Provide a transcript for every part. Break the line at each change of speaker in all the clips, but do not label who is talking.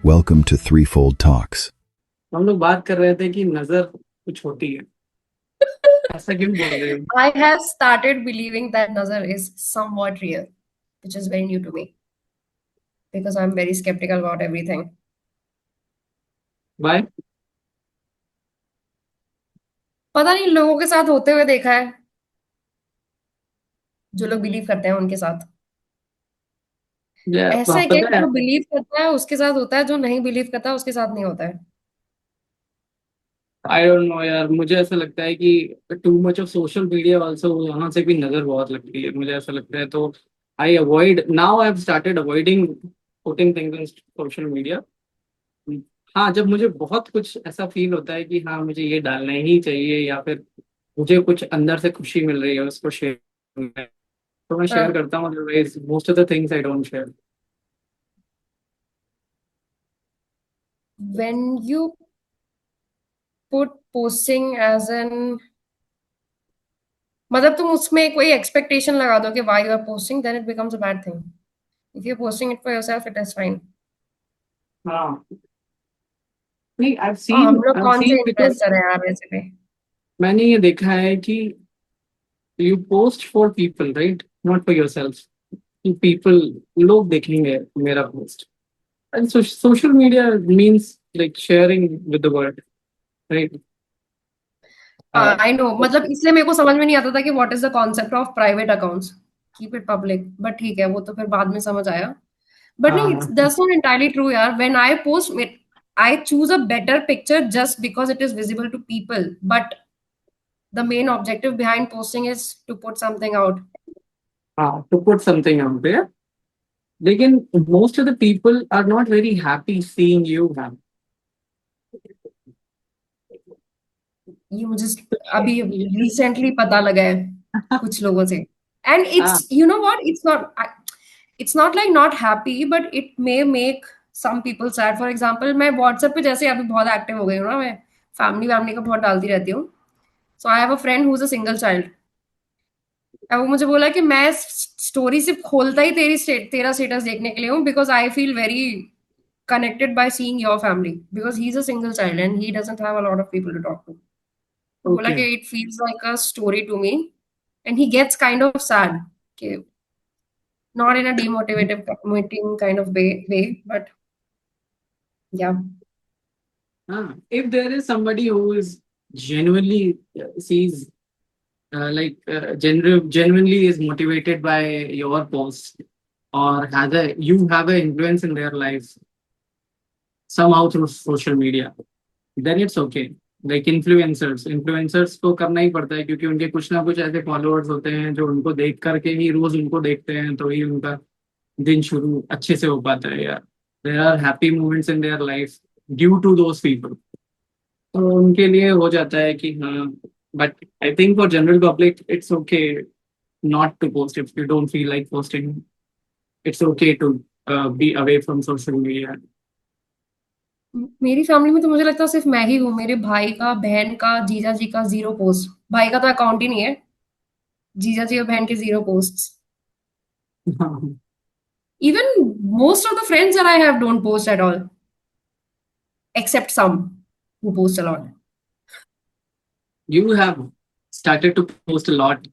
Welcome to Threefold Talks.
हम लोग बात कर रहे थे कि नजर कुछ होती है। ऐसा क्यों बोल रहे हो?
I have started believing that nazar is somewhat real, which is very new to me because I'm very skeptical about everything.
Bye.
पता नहीं लोगों के साथ होते हुए देखा है, जो लोग बिलीव करते हैं उनके साथ। ऐसा है क्या कि
पता है।
जो बिलीव करता है उसके साथ होता है, जो नहीं बिलीव करता उसके साथ नहीं होता है।
आई डोंट नो यार, मुझे ऐसा लगता है कि too much of social media also, वहां से भी नजर बहुत लगती है, मुझे ऐसा लगता है। तो I avoid now, I have started avoiding putting things in social media. हाँ, जब मुझे बहुत कुछ ऐसा फील होता है कि हाँ मुझे ये डालना ही चाहिए, या फिर मुझे कुछ अंदर से खुशी मिल रही है उसको शेयर, तो मैं शेयर
हाँ,
करता हूँ। Otherwise most of the things I don't share.
when you put posting as an मतलब तुम उसमें कोई एक्सपेक्टेशन लगा दो कि why you are posting, then it becomes a bad thing. If you're posting it for yourself, it is fine.
हाँ, नहीं,
हाँ, हम लोग
I've
कौन से
seen because
इन्फ्लुएंसर हैं यार वैसे पे।
मैंने ये देखा है कि you post for people, right, not for yourself. कि पीपल, लोग देखेंगे मेरा post. And social media means like sharing with the world, right.
हाँ आई नो, मतलब इसलिए मेरे को समझ में नहीं आता था कि what is the concept of private accounts, keep it public. But ठीक है, वो तो फिर बाद में समझ आया। बट नहीं,
हाँ
दैट्स नॉट एंटायरली ट्रू यार। When I post, I choose a better picture just because it is visible to people, but the main objective behind posting is to put something out.
हाँ, to put something out there. लेकिन most of the people are not very happy seeing you have.
ये मुझे अभी recently पता लगा है कुछ लोगों से। एंड
हाँ
it's, you know what, it's not like not happy, but it may make some people sad. For example, मैं व्हाट्सएप पे जैसे अभी बहुत एक्टिव हो गई हूँ ना, मैं फैमिली वैमिली का बहुत डालती रहती हूँ। So I have a friend who is a single child. अब वो मुझे बोला कि मैं स्टोरी सिर्फ खोलता ही तेरा स्टेटस देखने के लिए हूँ, because I feel very connected by seeing your family, because he's a single child and he doesn't have a lot of people to talk to. तो बोला
ओके।
कि it feels like a story to me, and he gets kind of sad कि not in a demotivating kind of way, but yeah.
हाँ, if there is somebody who is genuinely sees genuinely is motivated by your post, or has a you have an influence in their lives somehow through social media, then it's okay. Like influencers को करना ही पड़ता है, क्योंकि उनके कुछ ना कुछ ऐसे फॉलोअर्स होते हैं जो उनको देख करके ही रोज उनको देखते हैं, तो ही उनका दिन शुरू अच्छे से हो पाता है यार। There are happy moments in their life due to those people. तो उनके लिए हो जाता है कि हाँ। But I think for general public it's okay not to post if you don't feel like posting. It's okay to be away from social media.
मेरी family में तो मुझे लगता है सिर्फ मैं ही हूँ। मेरे भाई का, बहन का, जीजा जी का जीरो पोस्ट। भाई का तो अकाउंट ही नहीं है। जीजा जी और बहन के zero post. Even most of the friends that I have don't post at all, except some who post a lot.
You have started to post a lot,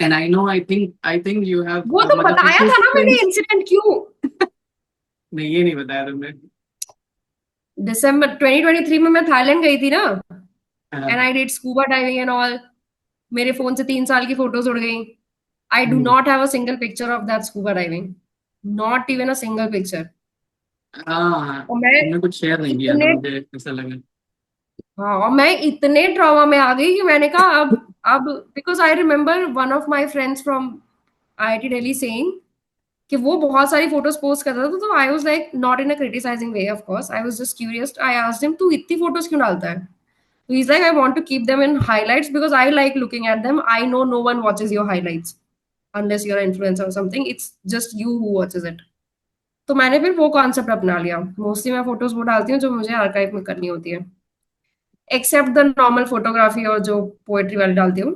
and I think you have
वो तो
मतलब
बताया था ना मैंने
consistent।
Incident क्यों।
नहीं, ये नहीं बताया तुमने।
दिसंबर 2023 में मैं थाईलैंड गई थी ना, एंड
हाँ,
I did scuba diving and all. मेरे फोन से 3 साल की फोटोज उड़ गई। I do
hmm,
not have a single picture of that scuba diving, not even a single picture.
हाँ,
और मैं
तुमने कुछ शेयर नहीं किया था,
इतने
मुझे ऐसा लगा।
हाँ, और मैं इतने ट्रॉमा में आ गई कि मैंने कहा अब because I remember one of my friends from IIT Delhi saying कि वो बहुत सारी फोटोज पोस्ट करता था। तो I was like, not in a criticizing way, of course I was just curious. I asked him, तू इतनी फोटोज क्यों डालता है? तो he is like, I want to keep them in highlights because I like looking at them. I know no one watches your highlights unless you're influencer और something, it's just you who watches it. तो मैंने फिर वो concept अपना लिया। Mostly मैं photos वो डालती हूँ जो मुझे आर्काइव में करनी होती है, एक्सेप्ट द नॉर्मल फोटोग्राफी और जो पोएट्री वाली डालती हूँ।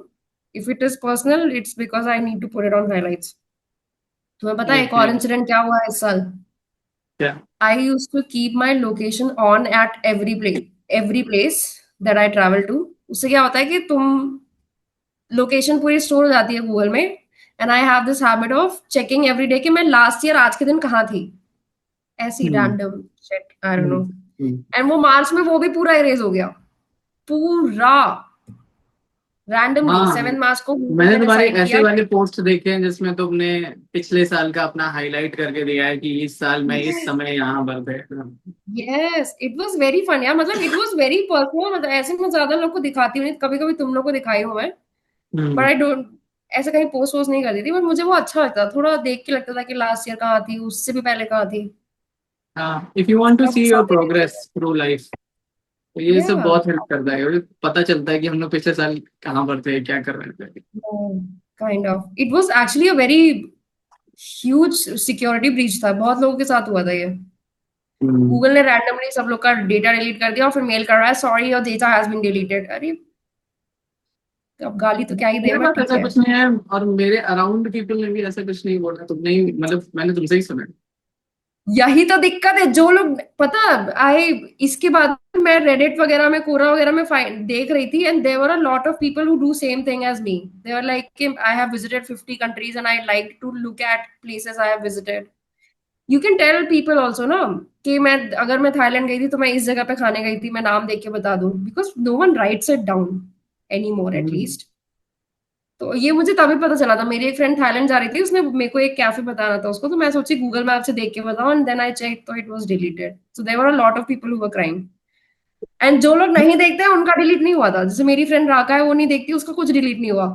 If it is personal, it's because I need to put it on highlights. तुम्हें पता है एक
ओके।
और इंसिडेंट क्या हुआ है इस साल?
क्या?
I used to keep my location on at every place that I travel to. उससे क्या होता है कि तुम लोकेशन पूरी स्टोर हो जाती है गूगल में, and I have this habit of checking every day कि मैं लास्ट ईयर आज के दिन कहाँ थी, ऐसी
hmm.
Random shit, I don't know.
Hmm. Hmm.
And वो मार्च में वो भी पूरा इरेज हो गया, पूरा रैंडमली
हाँ,
7 मार्च को गूगल
मैंने
ने
तुम्हारे
डिसाइड
ऐसे
किया।
वाले पोस्ट देखे हैं जिसमें तुमने पिछले साल का अपना हाईलाइट करके दिया है कि इस साल मैं इस समय यहाँ पर थे।
Yes, it was very fun यार, मतलब इट वाज वेरी पर्सनल, मतलब ऐसे मैं ज्यादा लोग को दिखाती हूँ नहीं, कभी कभी तुम लोग को दिखाई हूँ मैं, बट
हम्म।
आई डोंट ऐसे कहीं पोस्ट वोस्ट नहीं करती थी, बट मुझे वो अच्छा लगता था, थोड़ा देख के लगता था कि लास्ट ईयर कहाँ थी, उससे भी पहले कहाँ थी।
हाँ, इफ यू वांट टू
अब
सी योर
सारे
प्रोग्रेस थ्रू लाइफ, तो ये
या
सब बहुत हेल्प करता है और पता चलता है कि हम लोग पिछले साल कहाँ पर थे, क्या कर रहे थे।
Kind of it was actually a very huge security breach था, बहुत लोगों के साथ हुआ था ये।
हम्म।
गूगल ने रैंडमली सब लोग का डेटा डिलीट कर दिया और फिर मेल कर रहा है sorry your data has been deleted. अरे अब गाली तो क्या ही दे,
मेरे
बट
पास
ठीक
ऐसा
है।
कुछ नहीं है और मेरे अराउंड पीपल ने भी ऐसा कुछ नहीं बोला, तुमने ही, मतलब मैंने तुमसे ही सुना।
यही तो दिक्कत है, जो लोग पता आई इसके बाद मैं रेडिट वगैरह में, कोरा वगैरह में देख रही थी, and there were a lot of people who do same thing as me. They were like I have visited 50 countries and I like to look at places I have visited. You can tell people also ना कि मैं अगर मैं Thailand गई थी तो मैं इस जगह पे खाने गई थी, मैं नाम देख के बता दूं, because no one writes it down any more
hmm.
At least. तो ये मुझे तभी पता चला था, मेरी एक फ्रेंड थाईलैंड जा रही थी, उसने मेरे को एक कैफे बताना था उसको, तो मैं सोची गूगल मैप से देख के बताऊं, and then I check to it was deleted, so there were a lot of people who were crime. And जो लोग नहीं देखते हैं उनका डिलीट नहीं हुआ था, जैसे मेरी फ्रेंड राका है वो नहीं देखती, उसका कुछ डिलीट नहीं हुआ।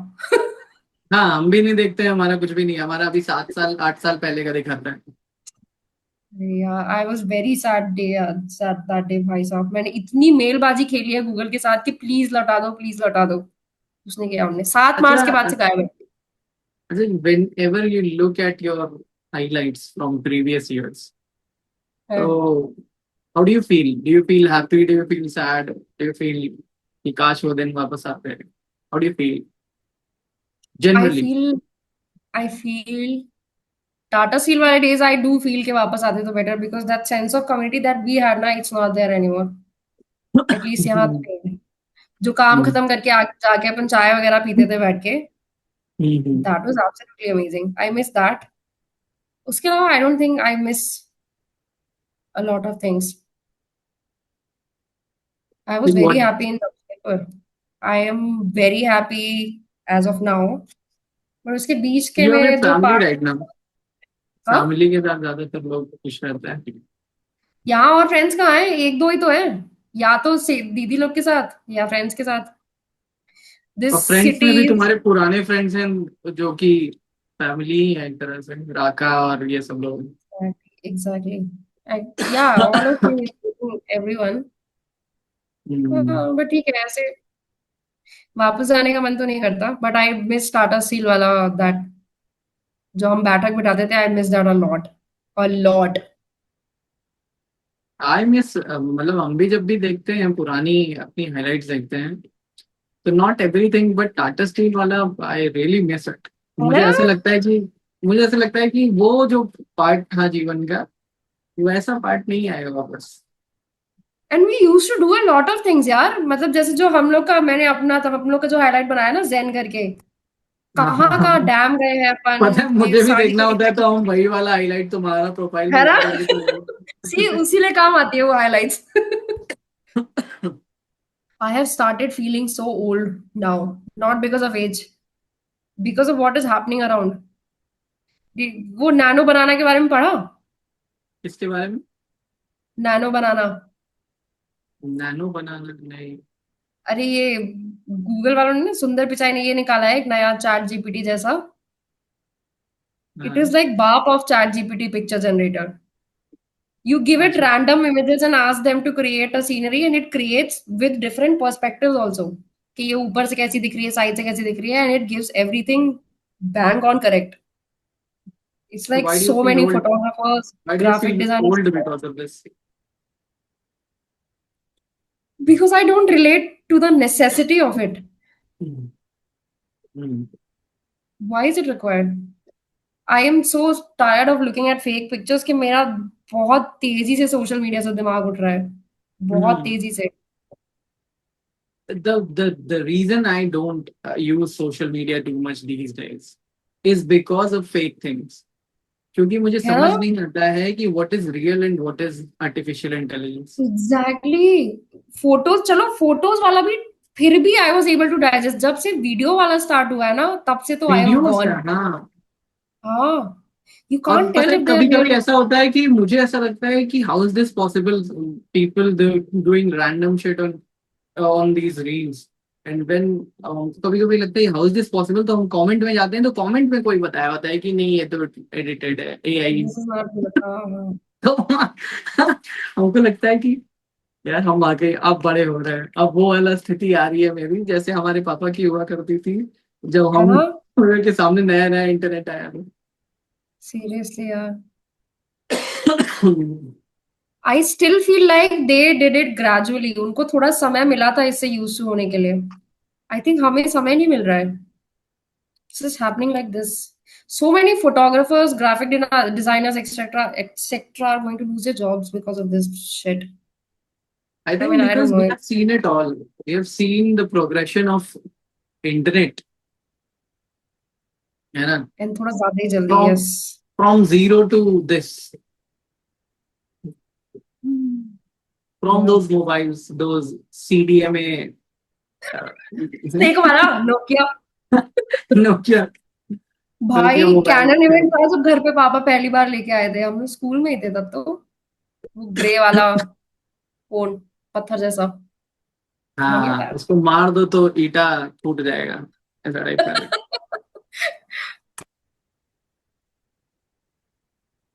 हाँ, हम भी नहीं देखते हैं, हमारा कुछ भी नहीं है, हमारा अभी 7 साल 8 साल पहले का दिखाता है।
यार आई was very sad day, sad that day भाई साहब, मैंने इतनी मेलबाजी खेली है गूगल के साथ कि प्लीज लौटा दो, प्लीज लौटा दो। उसने किया, हमने 7 मार्च के बाद
अच्छा,
से गायब है।
whenever you look at your highlights from previous years, so how do you feel? Do you feel happy? Do you feel sad? Do you feel कि काश वो दिन वापस आते हैं? How do you feel
I
generally?
Feel I feel Tata Steel वाले days I do feel के वापस आते तो better, because that sense of community that we had ना, it's not there anymore, at least यहाँ तो
हम्म।
नहीं है। जो काम खत्म करके आगे जाके अपन चाय वगैरह पीते थे बैठ के,
hmm.
That was absolutely amazing, I miss that. उसके अलावा I don't think I miss a lot of things. I was very
What
happy in the paper, I am very happy as of now, पर उसके बीच के
you are with
में जो
family
part.
right now?
हाँ,
family के साथ ज्यादातर लोग खुश रहते हैं।
यहाँ और फ्रेंड्स कहाँ हैं, एक दो ही तो है, या तो दीदी लोग के साथ या फ्रेंड्स के साथ। दिस
और फ्रेंड्स में
सिटी,
भी तुम्हारे पुराने फ्रेंड्स हैं जो कि फैमिली ही है एक तरह से, राका और ये सब लोग।
exactly. Yeah, all of you, everyone.
Hmm.
But ठीक है, ऐसे वापस जाने का मन तो नहीं करता, but I miss Tata steel वाला दैट, जो हम बैठक बिठाते थे, आई miss that a lot, a lot.
I miss, मतलब हम भी जब भी देखते हैं पुरानी अपनी हाइलाइट्स देखते हैं, तो not everything but Tata steel वाला आई रियली मिस इट।
है ना?
मुझे ऐसा लगता है कि वो जो पार्ट था जीवन का, वैसा पार्ट नहीं आएगा वापस।
And we use to do a lot of things यार, मतलब जैसे जो हम लोग का, मैंने अपना तब हम लोग का जो हाईलाइट बनाया ना जेन करके,
हाँ,
कहाँ
हाँ,
कहाँ
हाँ।
डैम गए हैं
पता है,
अपन, ये
मुझे भी
साड़ी
देखना
के
होता है
लिए।
तो हम वही वाला हाईलाइट तुम्हारा प्रोफाइल में
है ना?
लगा देंगे
सी
तो।
उसी लिए काम आती है वो highlights. I have started feeling so old now, not because of age, because of what is happening around. वो नैनो बनाना के बारे में पढ़ा?
इसके बारे में?
नैनो बनाना,
नैनो बनाना नहीं।
अरे ये गूगल वालों ने ना, सुंदर पिचाई ने ये निकाला है एक नया चैट जीपीटी जैसा। इट इज
हाँ।
लाइक बाप of chat GPT picture generator. You give it
अच्छा।
random images and ask them to create a scenery, and it creates with different perspectives also, कि ये ऊपर से कैसी दिख रही है, साइड से कैसी दिख रही है, and it gives everything bang on correct. It's
So
like
why do you
so
feel
many
old?
photographers,
Why do you
graphic
feel
designers.
old because of this?
Because I don't relate to the necessity of it.
Hmm. Hmm.
Why is it required? I am so tired of looking at fake pictures कि मेरा बहुत तेजी से social media से दिमाग उठ रहा है, बहुत
हम्म
तेजी से।
the reason I don't use social media too much these days is because of fake things. क्योंकि मुझे
है ना?
समझ नहीं आता है कि what is real and what is artificial intelligence.
Exactly. Photos, चलो फोटोज वाला भी फिर भी I was able to digest. जब से वीडियो वाला स्टार्ट हुआ है ना, तब से तो आई एम
वीडियोस है
गॉन।
हाँ।
हाँ, यू
और
कांट
पता
टेल
है
इफ दे आर
कभी कभी
रियल।
ऐसा होता है कि मुझे ऐसा लगता है कि how is this possible, people doing random shit on these reels and when कभी कभी लगता है हाउ इज दिस पॉसिबल, तो हम कमेंट में जाते हैं तो कमेंट में कोई बताया होता है कि नहीं ये तो एडिटेड है, एआई।
हाँ,
तो हमको लगता है कि यार हम आगे अब बड़े हो रहे हैं, अब वो वाला स्थिति आ रही है मेरी जैसे हमारे पापा की हुआ करती थी जब
है
हम
ना?
के सामने नया नया इंटरनेट आया था।
सीरियसली यार, I still feel like they did it gradually. उनको थोड़ा समय मिला था इससे यूज टू होने के लिए। आई थिंक हमें समय नहीं मिल रहा है। This is happening like this. So many photographers, designers, etc., are going to lose their jobs because of this shit.
I
I
think
mean, I don't
because
know
we
it.
have seen it all. We have seen the progression of internet, है ना?
And थोड़ा ज़्यादा ही जल्दी,
From
yes.
from zero to this, from
Yeah.
those mobiles, those CDMA, uh,
Snake वाला Nokia.
Nokia,
भाई
Nokia mobile.
Cannon event था जब घर पे पापा पहली बार लेके आए थे। हम लोग स्कूल में ही थे तब तो। वो ग्रे वाला फोन, पत्थर जैसा। बढ़िया
हाँ
था।
उसको मार दो तो ईटा टूट जाएगा, ऐसा टाइप का है।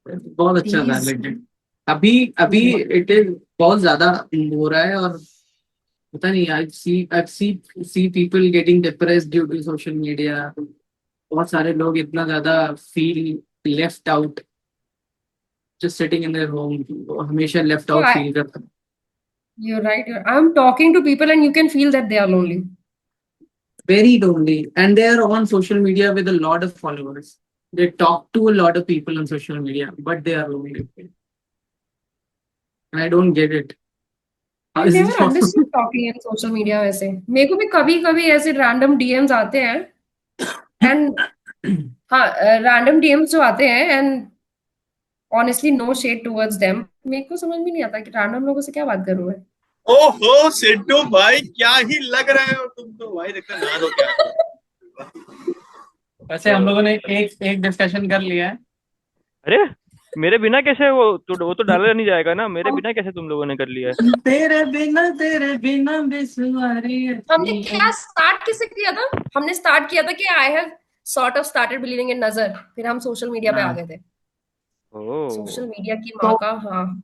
बहुत अच्छा था
These,
लेकिन अभी अभी इट इज बहुत ज्यादा हो रहा है और पता नहीं, I see people getting depressed due to social media. बहुत सारे लोग इतना ज्यादा feel left out, just sitting in there home, हमेशा लेफ्ट
no,
आउट फील करते हैं।
you're right. I'm talking to people and you can feel that they are lonely.
Very lonely, and they are on social media with a lot of followers. They talk to a lot of people on social media, but they are lonely. And I don't get it. How
I
is this
never
possible?
understood talking in social media वैसे। मेरे को भी कभी कभी ऐसे random DMs आते हैं and हाँ, रैंडम डीएम्स जो आते हैं and honestly no shade towards them. मेरे को समझ में नहीं आता कि रैंडम लोगों से क्या बात करूं मैं।
ओहो सिद्धू भाई, क्या ही लग रहे हो तुम तो भाई, देखते ना दो क्या।
वैसे हम लोगों ने एक एक डिस्कशन कर लिया है।
अरे मेरे बिना कैसे वो तो डाला नहीं जाएगा ना, मेरे बिना कैसे तुम लोगों ने कर लिया है?
तेरे बिना बिसवारी
हमने क्या स्टार्ट किससे किया था? हमने स्टार्ट किया था कि I have sort of started believing in नजर, फिर हम सोशल मीडिया पे आ
हाँ।
गए थे।
ओ
सोशल मीडिया की
तो
माँ का, हाँ।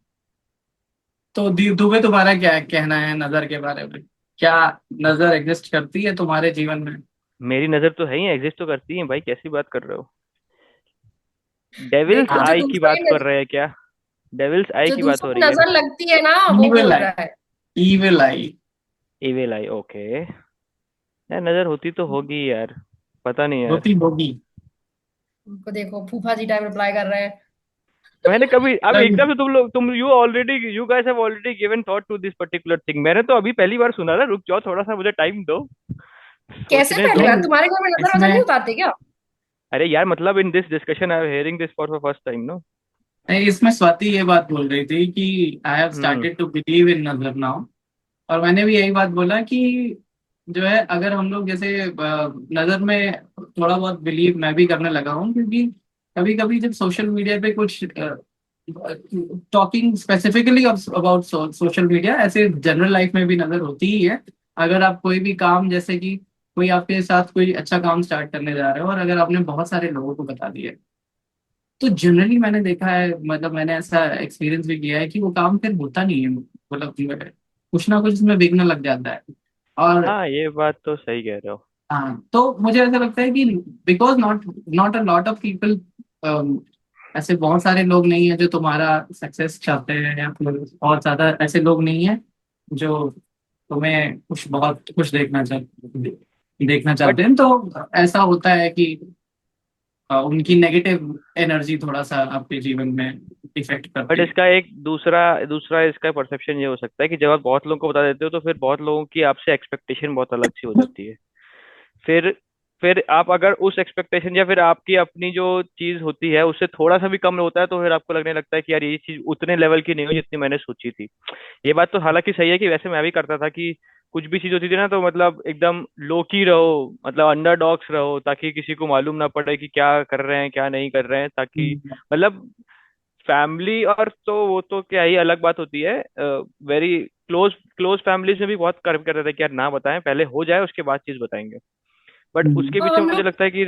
दुबे तुम्हारा क्या कहना है नजर के बारे में? क्या नजर एग्जिस्ट करती है तुम्हारे जीवन में?
मेरी नजर तो है ही, एग्जिस्ट तो करती है भाई, कैसी बात कर रहे हो? डेविल्स
देखो, जो
आई की
दूसरा
बात कर रहे हैं क्या? डेविल्स आई
जो
की बात
दूसरों
हो
को
रही है?
नजर लगती है ना, वो
इविल
बोल
आई,
रहा है।
इविल आई।
इविल आई, ओके। यार नजर होती तो होगी यार, पता नहीं यार।
होती होगी।
उनको देखो, फूफा जी टाइम रिप्लाई कर रहे हैं।
मैंने कभी अब
तभी
एकदम से तुम you guys have already given thought to this particular thing, मैंने तो अभी पहली बार सुना ना। रुक जाओ थोड़ा सा, मुझे टाइम दो,
कैसे
सोचने
पहली
दो।
बार?
नहीं,
तुम्हारे घर में नजर वजर नहीं
इसमें
उतारते क्या?
अरे यार मतलब in this discussion I am hearing this for the first time, no.
नहीं, इसमें स्वाति ये बात बोल रही थी कि I have
hmm.
Started to believe in नजर नाउ। और मैंने भी यही बात बोला कि जो है अगर हम लोग जैसे नजर में थोड़ा बहुत बिलीव मैं भी करने लगा हूँ, क्योंकि कभी कभी जब सोशल मीडिया पे कुछ talking specifically about social media, ऐसे जनरल लाइफ में भी नजर होती ही है। अगर आप कोई भी काम, जैसे कि कोई आपके साथ कोई अच्छा काम स्टार्ट करने जा रहे हो और अगर आपने बहुत सारे लोगों को बता दिया, तो जनरली मैंने देखा है, मतलब मैंने ऐसा एक्सपीरियंस भी किया है कि वो काम फिर होता नहीं है, मतलब कुछ ना कुछ उसमें बिगड़ने लग जाता है। और
हाँ ये बात तो सही कह रहे हो।
हाँ, तो मुझे ऐसा लगता है कि because not not a lot of people, ऐसे बहुत सारे लोग नहीं है जो तुम्हारा सक्सेस चाहते हैं, या फिर बहुत ज्यादा ऐसे लोग नहीं है जो तुम्हें कुछ बहुत कुछ देखना
बट
चाहते हैं, तो ऐसा होता है कि उनकी नेगेटिव एनर्जी थोड़ा सा आपके जीवन में इफेक्ट
बट
करती है।
इसका एक दूसरा दूसरा इसका परसेप्शन ये हो सकता है कि जब आप बहुत लोगों को बता देते हो तो फिर बहुत लोगों की आपसे एक्सपेक्टेशन बहुत अलग सी हो जाती है। फिर फिर आप अगर उस एक्सपेक्टेशन या फिर आपकी अपनी जो चीज होती है उससे थोड़ा सा भी कम होता है तो फिर आपको लगने लगता है कि यार ये चीज उतने लेवल की नहीं हो जितनी मैंने सोची थी। ये बात तो हालांकि सही है कि वैसे मैं भी करता था कि कुछ भी चीज होती थी ना तो मतलब एकदम लो की रहो, मतलब अंडरडॉग्स रहो, ताकि किसी को मालूम ना पड़े कि क्या कर रहे हैं क्या नहीं कर रहे हैं, ताकि
हम्म।
मतलब फैमिली और तो वो तो क्या ही अलग बात होती है। वेरी क्लोज क्लोज फैमिलीज में भी बहुत कर्व कर रहे थे कि यार ना बताएं, पहले हो जाए उसके बाद चीज बताएंगे। बट उसके
हाँ
पीछे
हम
मुझे
लोग
लगता है कि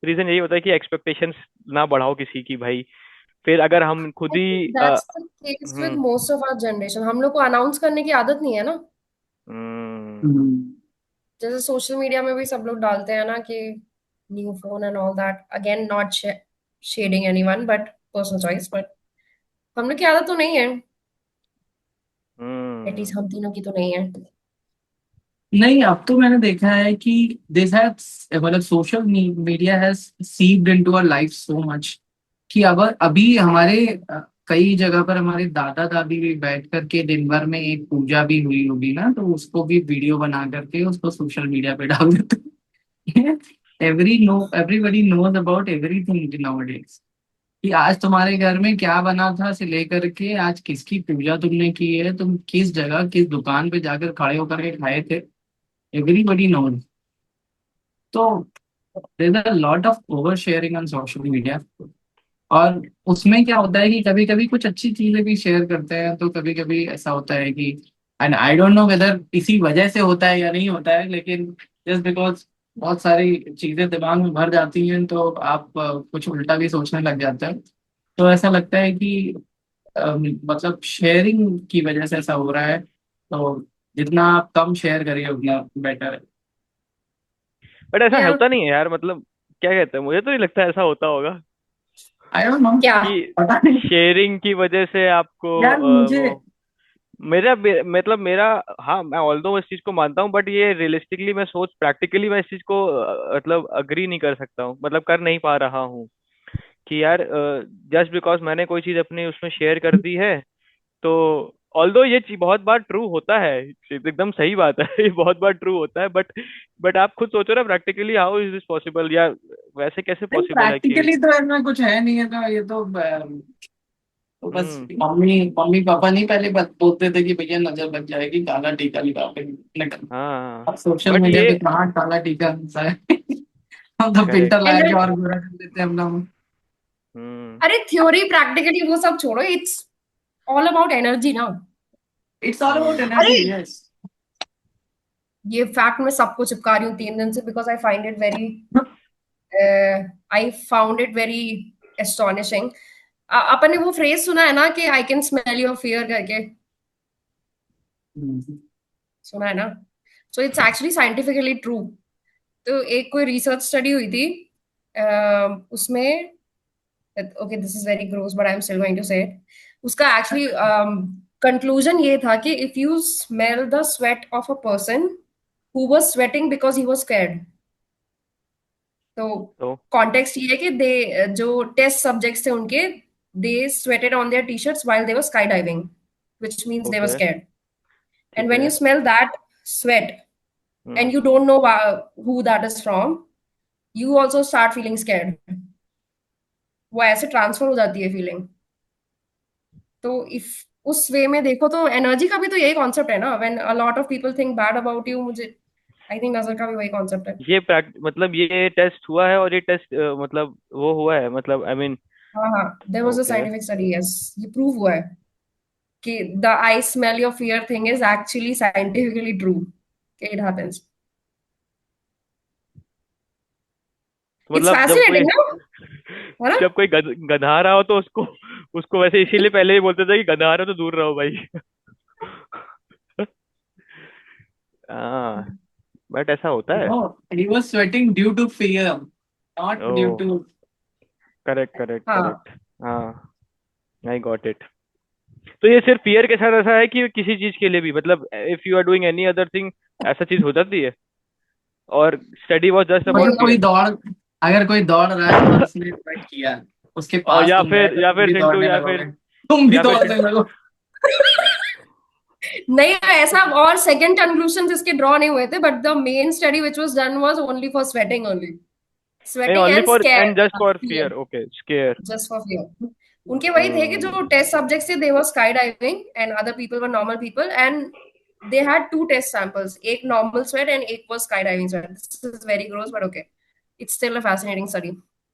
रीजन यही होता है कि एक्सपेक्टेशंस ना बढ़ाओ किसी की भाई। फिर अगर हम खुद ही
that's the case with
hmm
most of our generation. हम लोग को अनाउंस करने की आदत नहीं है ना।
हम्म
हम्म।
जैसे सोशल मीडिया में भी सब लोग डालते हैं ना कि new phone and all that, again not shading anyone but personal choice, but हम लोग की आदत तो नहीं है,
हम्म
एटलीस्ट हम तीनों की तो नहीं है।
नहीं, अब तो मैंने देखा है कि दिस हैज मतलब social media has seeped into our life so much कि अब अभी हमारे कई जगह पर हमारे दादा दादी भी बैठ करके दिन भर में एक पूजा भी हुई होगी ना, तो उसको भी वीडियो बना करके उसको सोशल मीडिया पे डाल देते हैं। Everybody knows about everything nowadays कि आज तुम्हारे घर में क्या बना था से लेकर के आज किसकी पूजा तुमने की है, तुम किस जगह किस दुकान पे जाकर खड़े होकर के खाए थे, एवरीबडी नोज। तो there is a lot of over sharing on social media. और उसमें क्या होता है कि कभी कभी कुछ अच्छी चीजें भी शेयर करते हैं, तो कभी कभी ऐसा होता है कि and I don't know whether इसी वजह से होता है या नहीं होता है, लेकिन जस्ट बिकॉज बहुत सारी चीजें दिमाग में भर जाती हैं तो आप कुछ उल्टा भी सोचने लग जाते हैं। तो ऐसा लगता है कि मतलब शेयरिंग की वजह से ऐसा हो रहा है, तो जितना आप कम शेयर करिए उतना बेटर है।
बट ऐसा
या
होता नहीं है यार, मतलब क्या कहते हैं, मुझे तो नहीं लगता ऐसा होता होगा
आई डोंट नो,
क्या?
कि
पता नहीं
शेयरिंग की वजह से आपको
यार मुझे।
वो मतलब मेरा, हाँ मैं ऑल्दो इस चीज को मानता हूँ, बट ये रियलिस्टिकली मैं सोच प्रैक्टिकली मैं इस चीज को मतलब अग्री नहीं कर सकता हूँ, मतलब कर नहीं पा रहा हूँ कि यार जस्ट बिकॉज मैंने कोई चीज अपनी उसमें शेयर कर दी है तो ऑल्दो ये चीज बहुत बार ट्रू होता है, एकदम सही बात है ये बहुत बार ट्रू होता है, बट आप खुद सोचो ना practically how is this possible, या वैसे कैसे
नहीं,
पॉसिबल है कि
प्रैक्टिकली तो इसमें कुछ है नहीं है, तो ये तो बस
हम्म
मम्मी मम्मी पापा नहीं पहले बोलते थे कि भैया नजर लग जाएगी, काला टीका लगा के निकल।
हाँ
अब सोशल
बट
मीडिया
ये
पे कहाँ काला टीका मिलता है। हम तो
करेक्ट
फिल्टर लगा
एंड
के और गोरा कर देते हैं हम लोग।
हम्म
अरे थ्योरी प्रैक्टिकली वो सब छोड़ो, इट्स ऑल अबाउट एनर्जी ना।
इट्स ऑल अबाउट
अरे
एनर्जी, यस।
ये फैक्ट मैं सबको चिपका रही हूँ 3 दिन से, because I find it very I found it very astonishing. अपन ने वो फ्रेज सुना है ना कि I can smell your fear करके, सुना है ना? So it's actually scientifically true. तो एक कोई रिसर्च स्टडी हुई थी, उसमें, okay this is very gross but I am still going to say it. उसका एक्चुअली कंक्लूजन ये था कि if you smell the sweat of a person who was sweating because he was scared, तो
तो
context ये है कि दे जो टेस्ट सब्जेक्ट्स थे उनके, they sweated on their T shirts while they were sky diving, which means they were
okay
scared. And
ठीक
when
है
you smell that sweat
hmm
and you don't know who that is from, you also start feeling scared। वो ऐसे transfer हो जाती है feeling. तो if उस वे में देखो तो एनर्जी का भी तो यही कॉन्सेप्ट है ना, when a lot of people think bad about you. मुझे आई थिंक नजर का भी वही कॉन्सेप्ट है।
ये मतलब ये टेस्ट हुआ है और ये टेस्ट मतलब वो हुआ है, मतलब आई मीन
हाँ हाँ, there was a
okay
scientific study, yes, ये प्रूव हुआ है कि the I smell your fear thing is actually scientifically true, कि इट हैपेंस।
तो
इट्स
मतलब जब कोई
फैसिनेटिंग ना, है ना?
जब कोई गधा रहा हो तो उसको उसको वैसे इसीलिए पहले ही बोलते थे कि गधा रहा हो तो दूर रहो भाई हाँ बट ऐसा होता है।
No, he was sweating due to fear, not
ओ
due to.
करेक्ट करेक्ट
हाँ,
करेक्ट हाँ आई गॉट इट। तो ये सिर्फ फियर के साथ ऐसा है कि किसी चीज के लिए भी, मतलब if you are doing any other thing ऐसा चीज हो जाती है, और स्टडी वाज जस्ट
मतलब
अबाउट
नहीं,
फियर।
अगर कोई दौड़ रहा है और उसने इन्वाइट किया, उसके
और
पास तुम गए तो
या
तुम
फिर
भी
चिंटू
दौड़ने लगोगे, तुम भी
या फिर
दौड़ने लगो।
नहीं, ऐसा और सेकंड कंक्लूजन इसके ड्रॉ नहीं हुए थे, but the main study which was done was only for sweating only,
नहीं,
sweating
only
and
for
scare,
and just for
fear,
fear, okay, scare.
Just for fear. उनके वही थे कि जो टेस्ट सब्जेक्ट्स थे they were sky diving and other people were normal people, and they had to test samples, एक normal sweat and एक was sky diving sweat. This is very gross but okay, it's still a fascinating study.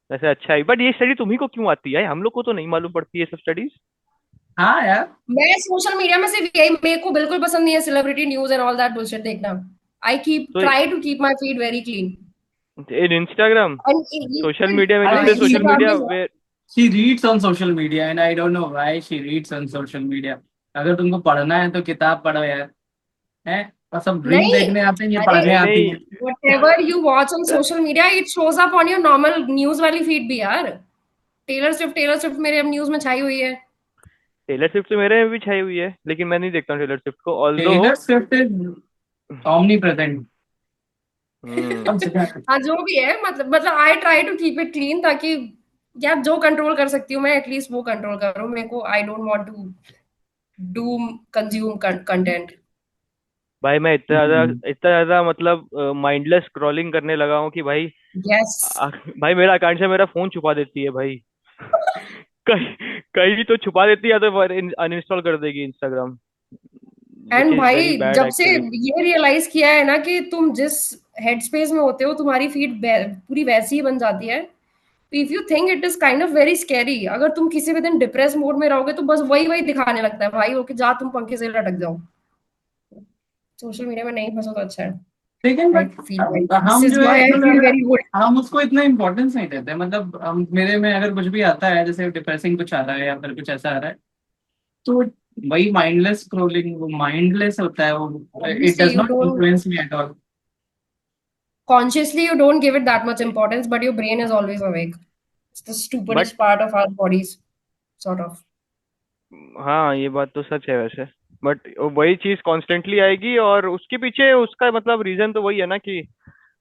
वैसे अच्छा है, but ये study तुम्ही को क्यों आती है? हम लोग को तो नहीं मालूम पड़ती है सब स्टडीज।
हाँ यार।
मैं सोशल मीडिया में सिर्फ यही, मेरे को बिल्कुल पसंद नहीं है celebrity news and all that bullshit देखना। I keep
to
try to keep my feed very clean
in Instagram,
and
social media, when you
अरे
say
she
social media, where
she reads on social media and I don't know why she reads on social media. अगर तुमको पढ़ना है तो किताब पढ़ो यार, हैं? और सब रील
नहीं,
देखने आते हैं, ये
अरे
पढ़ने
नहीं
आती
नहीं,
है।
whatever you watch on social media it shows up on your normal news वाली फीड भी यार। टेलर स्विफ्ट मेरे अब न्यूज में छाई हुई है।
टेलर स्विफ्ट तो मेरे में भी छाई हुई है, लेकिन मैं नहीं देखता हूँ टेलर स्विफ्ट को, although
Taylor Swift is omnipresent present.
Hmm.
अब जगह
हाँ, जो भी है, मतलब I try to keep it clean, ताकि यार जो कंट्रोल कर सकती हूँ मैं एटलीस्ट वो कंट्रोल करूँ। मेरे को I don't want to do consume content.
भाई मैं इतना ज्यादा मतलब माइंडलेस स्क्रॉलिंग करने लगा हूँ कि भाई
यस,
भाई मेरा अकाउंट से मेरा फोन छुपा देती है भाई। कहीं कहीं तो छुपा देती है, या तो अनइंस्टॉल कर देगी Instagram, which
and
is very
भाई
बैड
जब से
एक्चुअली।
ये रियलाइज किया है ना कि तुम जिस हेड स्पेस में होते हो तुम्हारी फीड पूरी वैसी ही बन जाती है। If you think it is kind of very scary, अगर तुम किसी भी दिन डिप्रेस मोड में रहोगे तो बस वही वही दिखाने लगता है भाई, ओके जा तुम पंखे से लटक जाओ। सोशल मीडिया में नहीं फंसो तो अच्छा है।
लेकिन
आई
बट
फील वेरी, दिस
हम
इज
जो है
व्हाई आई फील
मतलब
वेरी गुड।
हम उसको इतना इम्पोर्टेंस नहीं देते, मतलब मेरे में अगर कुछ भी आता है, जैसे डिप्रेसिंग कुछ आ रहा है या फिर कुछ ऐसा आ रहा है, तो वही माइंडलेस स्क्रोलिंग, वो माइंडलेस होता है, वो it
Obviously
does
you
not
don't
influence me at all.
consciously, you don't give it that much importance, but your brain is always awake. It's the
but
stupidest part of our bodies, sort of.
हाँ, ये बात तो सच है वैसे। But वही चीज constantly आएगी, और उसके पीछे उसका मतलब रीजन तो वही है ना कि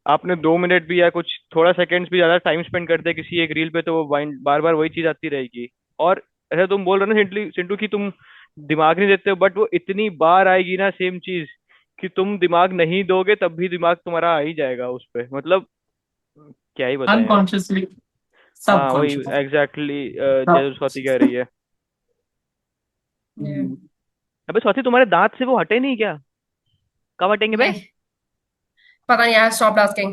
आपने 2 मिनट भी या कुछ थोड़ा सेकंड्स भी ज्यादा टाइम स्पेंड करते हैं किसी एक रील पे, तो वो बार बार वही चीज आती रहेगी। और ऐसा तुम बोल रहे हो ना सिंटू सिंटू की तुम दिमाग नहीं देते हो, बट वो इतनी बार आएगी ना सेम चीज, कि तुम दिमाग नहीं दोगे तब भी दिमाग तुम्हारा आ ही जाएगा उस पे, मतलब क्या ही बताएं यार।
अनकॉन्शियसली,
हाँ वही
सबकॉन्शियस,
एग्जैक्टली,
सब।
जैसे स्वाति कह रही है।
Yeah.
अबे स्वाति, तुम्हारे दांत से वो हटे नहीं क्या? कब हटेंगे बे?
नहीं, पता नहीं यार, stop asking.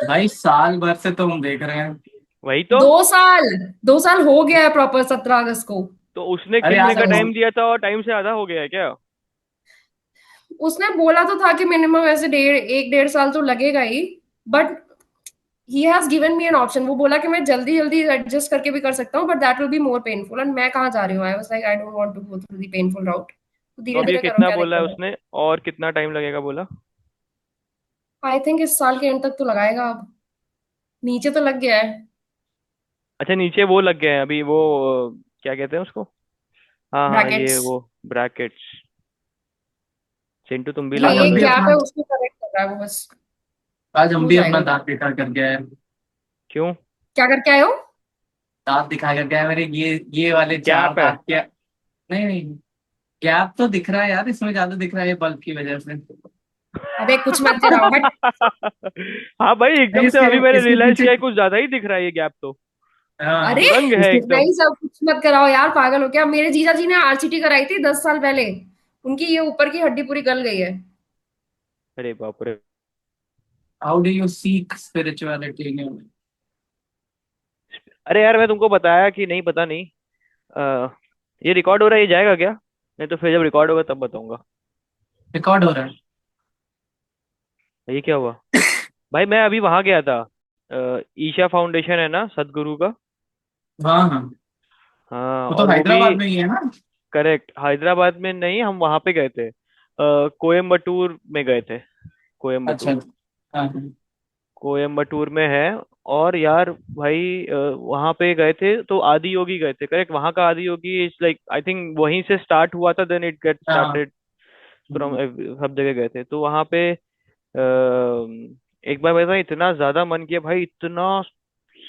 भाई साल भर से तो हम देख रहे हैं।
वही तो।
2 साल, 2 साल हो गया है प्रॉपर 17 अगस्त को।
तो उसने
अरे
खिलने
यार
का
समझ,
टाइम दिया था और टाइम से आधा हो गया है क्या?
उसने बोला तो था कि मिनिमम ऐसे 1.5 साल तो लगेगा ही, but he has given me an option. वो बोला कि मैं जल्दी जल्दी एडजस्ट करके भी कर सकता हूँ, but that will be more painful, and मैं कहाँ जा रही हूँ। I was like I don't want to go through the painful route, तो
तो
धीरे
अब ये
धीरे करो,
कितना
क्या
बोला है
दिक्कत है।
उसने, और कितना टाइम लगेगा बोला?
आई थिंक इस साल के एंड तक तो लगाएगा अब। नीचे तो लग गया है।
अच्छा, नीचे वो लग गए हैं अभी वो, क्या कहते हैं उसको? हाँ हाँ, ये
ब्रैकेट्स,
वो ब्रैकेट्स। चिंटू तुम भी
ये
आज
लगा
हम
एक
लो
भी
यार।
गैप
अपना
है उसको करेक्ट कर रहा है वो बस,
आज हम
हो
भी
जाएगा
अपना
वो।
दांत दिखा कर गया है।
क्यों?
क्या करके आए हो?
दांत दिखा कर गया है मेरे, ये वाले चार
गैप है?
दांत क्या। नहीं नहीं, गैप तो दिख रहा है यार, इसमें ज्यादा दिख रहा है ये बल्ब की वजह से।
अबे कुछ मत कराओ, हट।
हाँ भाई,
नहीं,
एकदम से
इसके
अभी मैंने
इसके
रियलाइज
पीछे।
किया है, कुछ ज्यादा ही दिख रहा है ये गैप तो।
अरे
हाँ,
सुरंग है एकदम।
नहीं, सब कुछ मत कराओ यार, पागल हो क्या? मेरे जीजा जी ने आरसीटी कराई थी 10 साल पहले, उनकी ये ऊपर की हड्डी पूरी गल गई है।
अरे बाप रे।
How do you seek spirituality in your.
अरे यार, मैं तुमको बताया कि नहीं, पता नहीं। आ, ये रिकॉर्ड हो रहा है, ये जाएगा क्या? नहीं तो फिर जब रिकॉर्ड होगा तब बताऊंगा।
रिकॉर्ड हो रहा है।
ये क्या हुआ? भाई मैं अभी वहां गया था, ईशा फाउंडेशन है ना सदगुरु का।
हाँ हाँ,
हाँ,
वो तो
और वो भी
हैदराबाद में ही है ना।
करेक्ट, हैदराबाद में नहीं, हम वहां पे गए थे, कोयम्बटूर में गए थे।
अच्छा।
कोयम्बटूर,
हाँ हाँ।
कोयम्बटूर में है। और यार भाई वहां पे गए थे तो आदि योगी गए थे, करेक्ट, वहां का आदि योगी इज लाइक, आई थिंक वहीं से स्टार्ट हुआ था, देन इट गेट
हाँ,
स्टार्टेड फ्रॉम, सब जगह गए थे तो वहां पे एक बार मेरा इतना ज्यादा मन किया भाई, इतना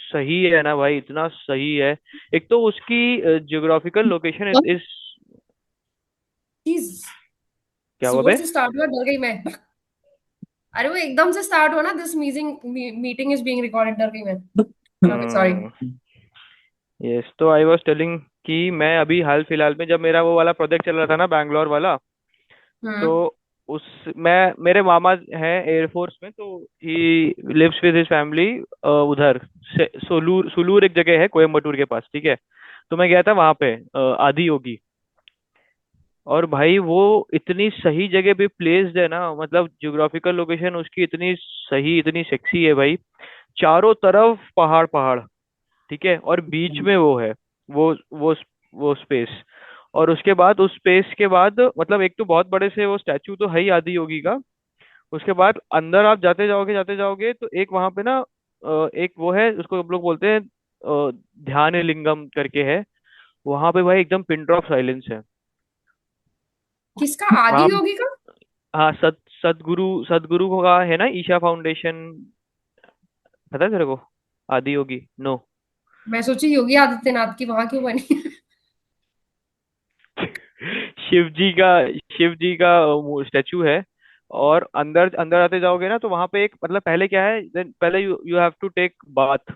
सही है ना भाई, इतना सही है। एक तो उसकी जियोग्राफिकल लोकेशन इज,
चीज
क्या हुआ
सुबह
बे?
से स्टार्ट हुआ, डर गई मैं। अरे वो एकदम से स्टार्ट हुआ ना, this meeting meeting is being recorded, डर गई मैं। Okay sorry.
हम्म। यस, तो आई वाज टेलिंग कि मैं अभी हाल फिलहाल में जब मेरा वो वाला प्रोजेक्ट चल रहा था ना बैंगलोर वाला, तो
हम्म।
उस मैं मेरे मामा हैं एयरफोर्स में, तो he lives with his family उधर सोलूर, सुलूर एक जगह है कोयम्बटूर के पास, ठीक है। तो मैं गया था वहां पे आदि योगी। और भाई वो इतनी सही जगह पे प्लेस्ड है ना, मतलब ज्योग्राफिकल लोकेशन उसकी इतनी सही, इतनी सेक्सी है भाई। चारों तरफ पहाड़ पहाड़, ठीक है, और बीच में वो है, वो वो वो स्पेस। और उसके बाद उस स्पेस के बाद मतलब एक तो बहुत बड़े से वो स्टैचू तो है ही आदि योगी का। उसके बाद अंदर आप जाते जाओगे तो एक वहां पे ना एक वो है, उसको हम लोग बोलते हैं ध्यान लिंगम करके है। वहां पे भाई एकदम पिन ड्रॉप साइलेंस है
किसका? आदि
वहां।
योगी का?
हाँ, सदगुरु, सदगुरु का है ना, ईशा फाउंडेशन, पता है तेरे को? आदि योगी, नो?
मैं सोची योगी आदित्यनाथ की वहां क्यों बनी।
शिव जी का, शिव जी का स्टेचू है। और अंदर अंदर आते जाओगे ना तो वहां पे एक मतलब पहले क्या है, पहले you you have to take bath,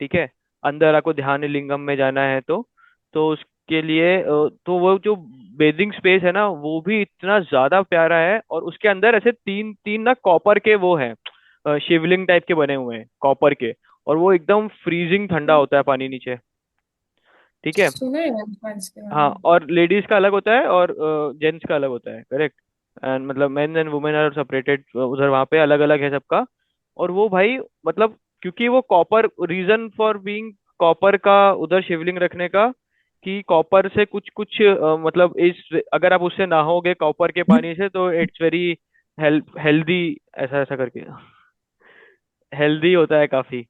ठीक है। अंदर आपको ध्यान लिंगम में जाना है तो उसके लिए तो वो जो बेदिंग स्पेस है ना वो भी इतना ज्यादा प्यारा है। और उसके अंदर ऐसे तीन तीन ना कॉपर के वो हैं, शिवलिंग टाइप के बने हुए हैं कॉपर के। और वो एकदम फ्रीजिंग ठंडा होता है पानी नीचे, ठीक है।
सुना है मैंने इसके बारे
हाँ,
में।
और लेडीज का अलग होता है और जेंट्स का अलग होता है, करेक्ट। एंड मतलब men and women are separated उधर, वहाँ पे अलग अलग है सबका। और वो भाई मतलब क्योंकि वो copper, reason for being copper का उधर शिवलिंग रखने का, कि कॉपर से कुछ कुछ मतलब इस अगर आप उससे नहाओगे कॉपर के पानी से तो इट्स वेरी हेल्दी, ऐसा ऐसा करके हेल्दी होता है काफी,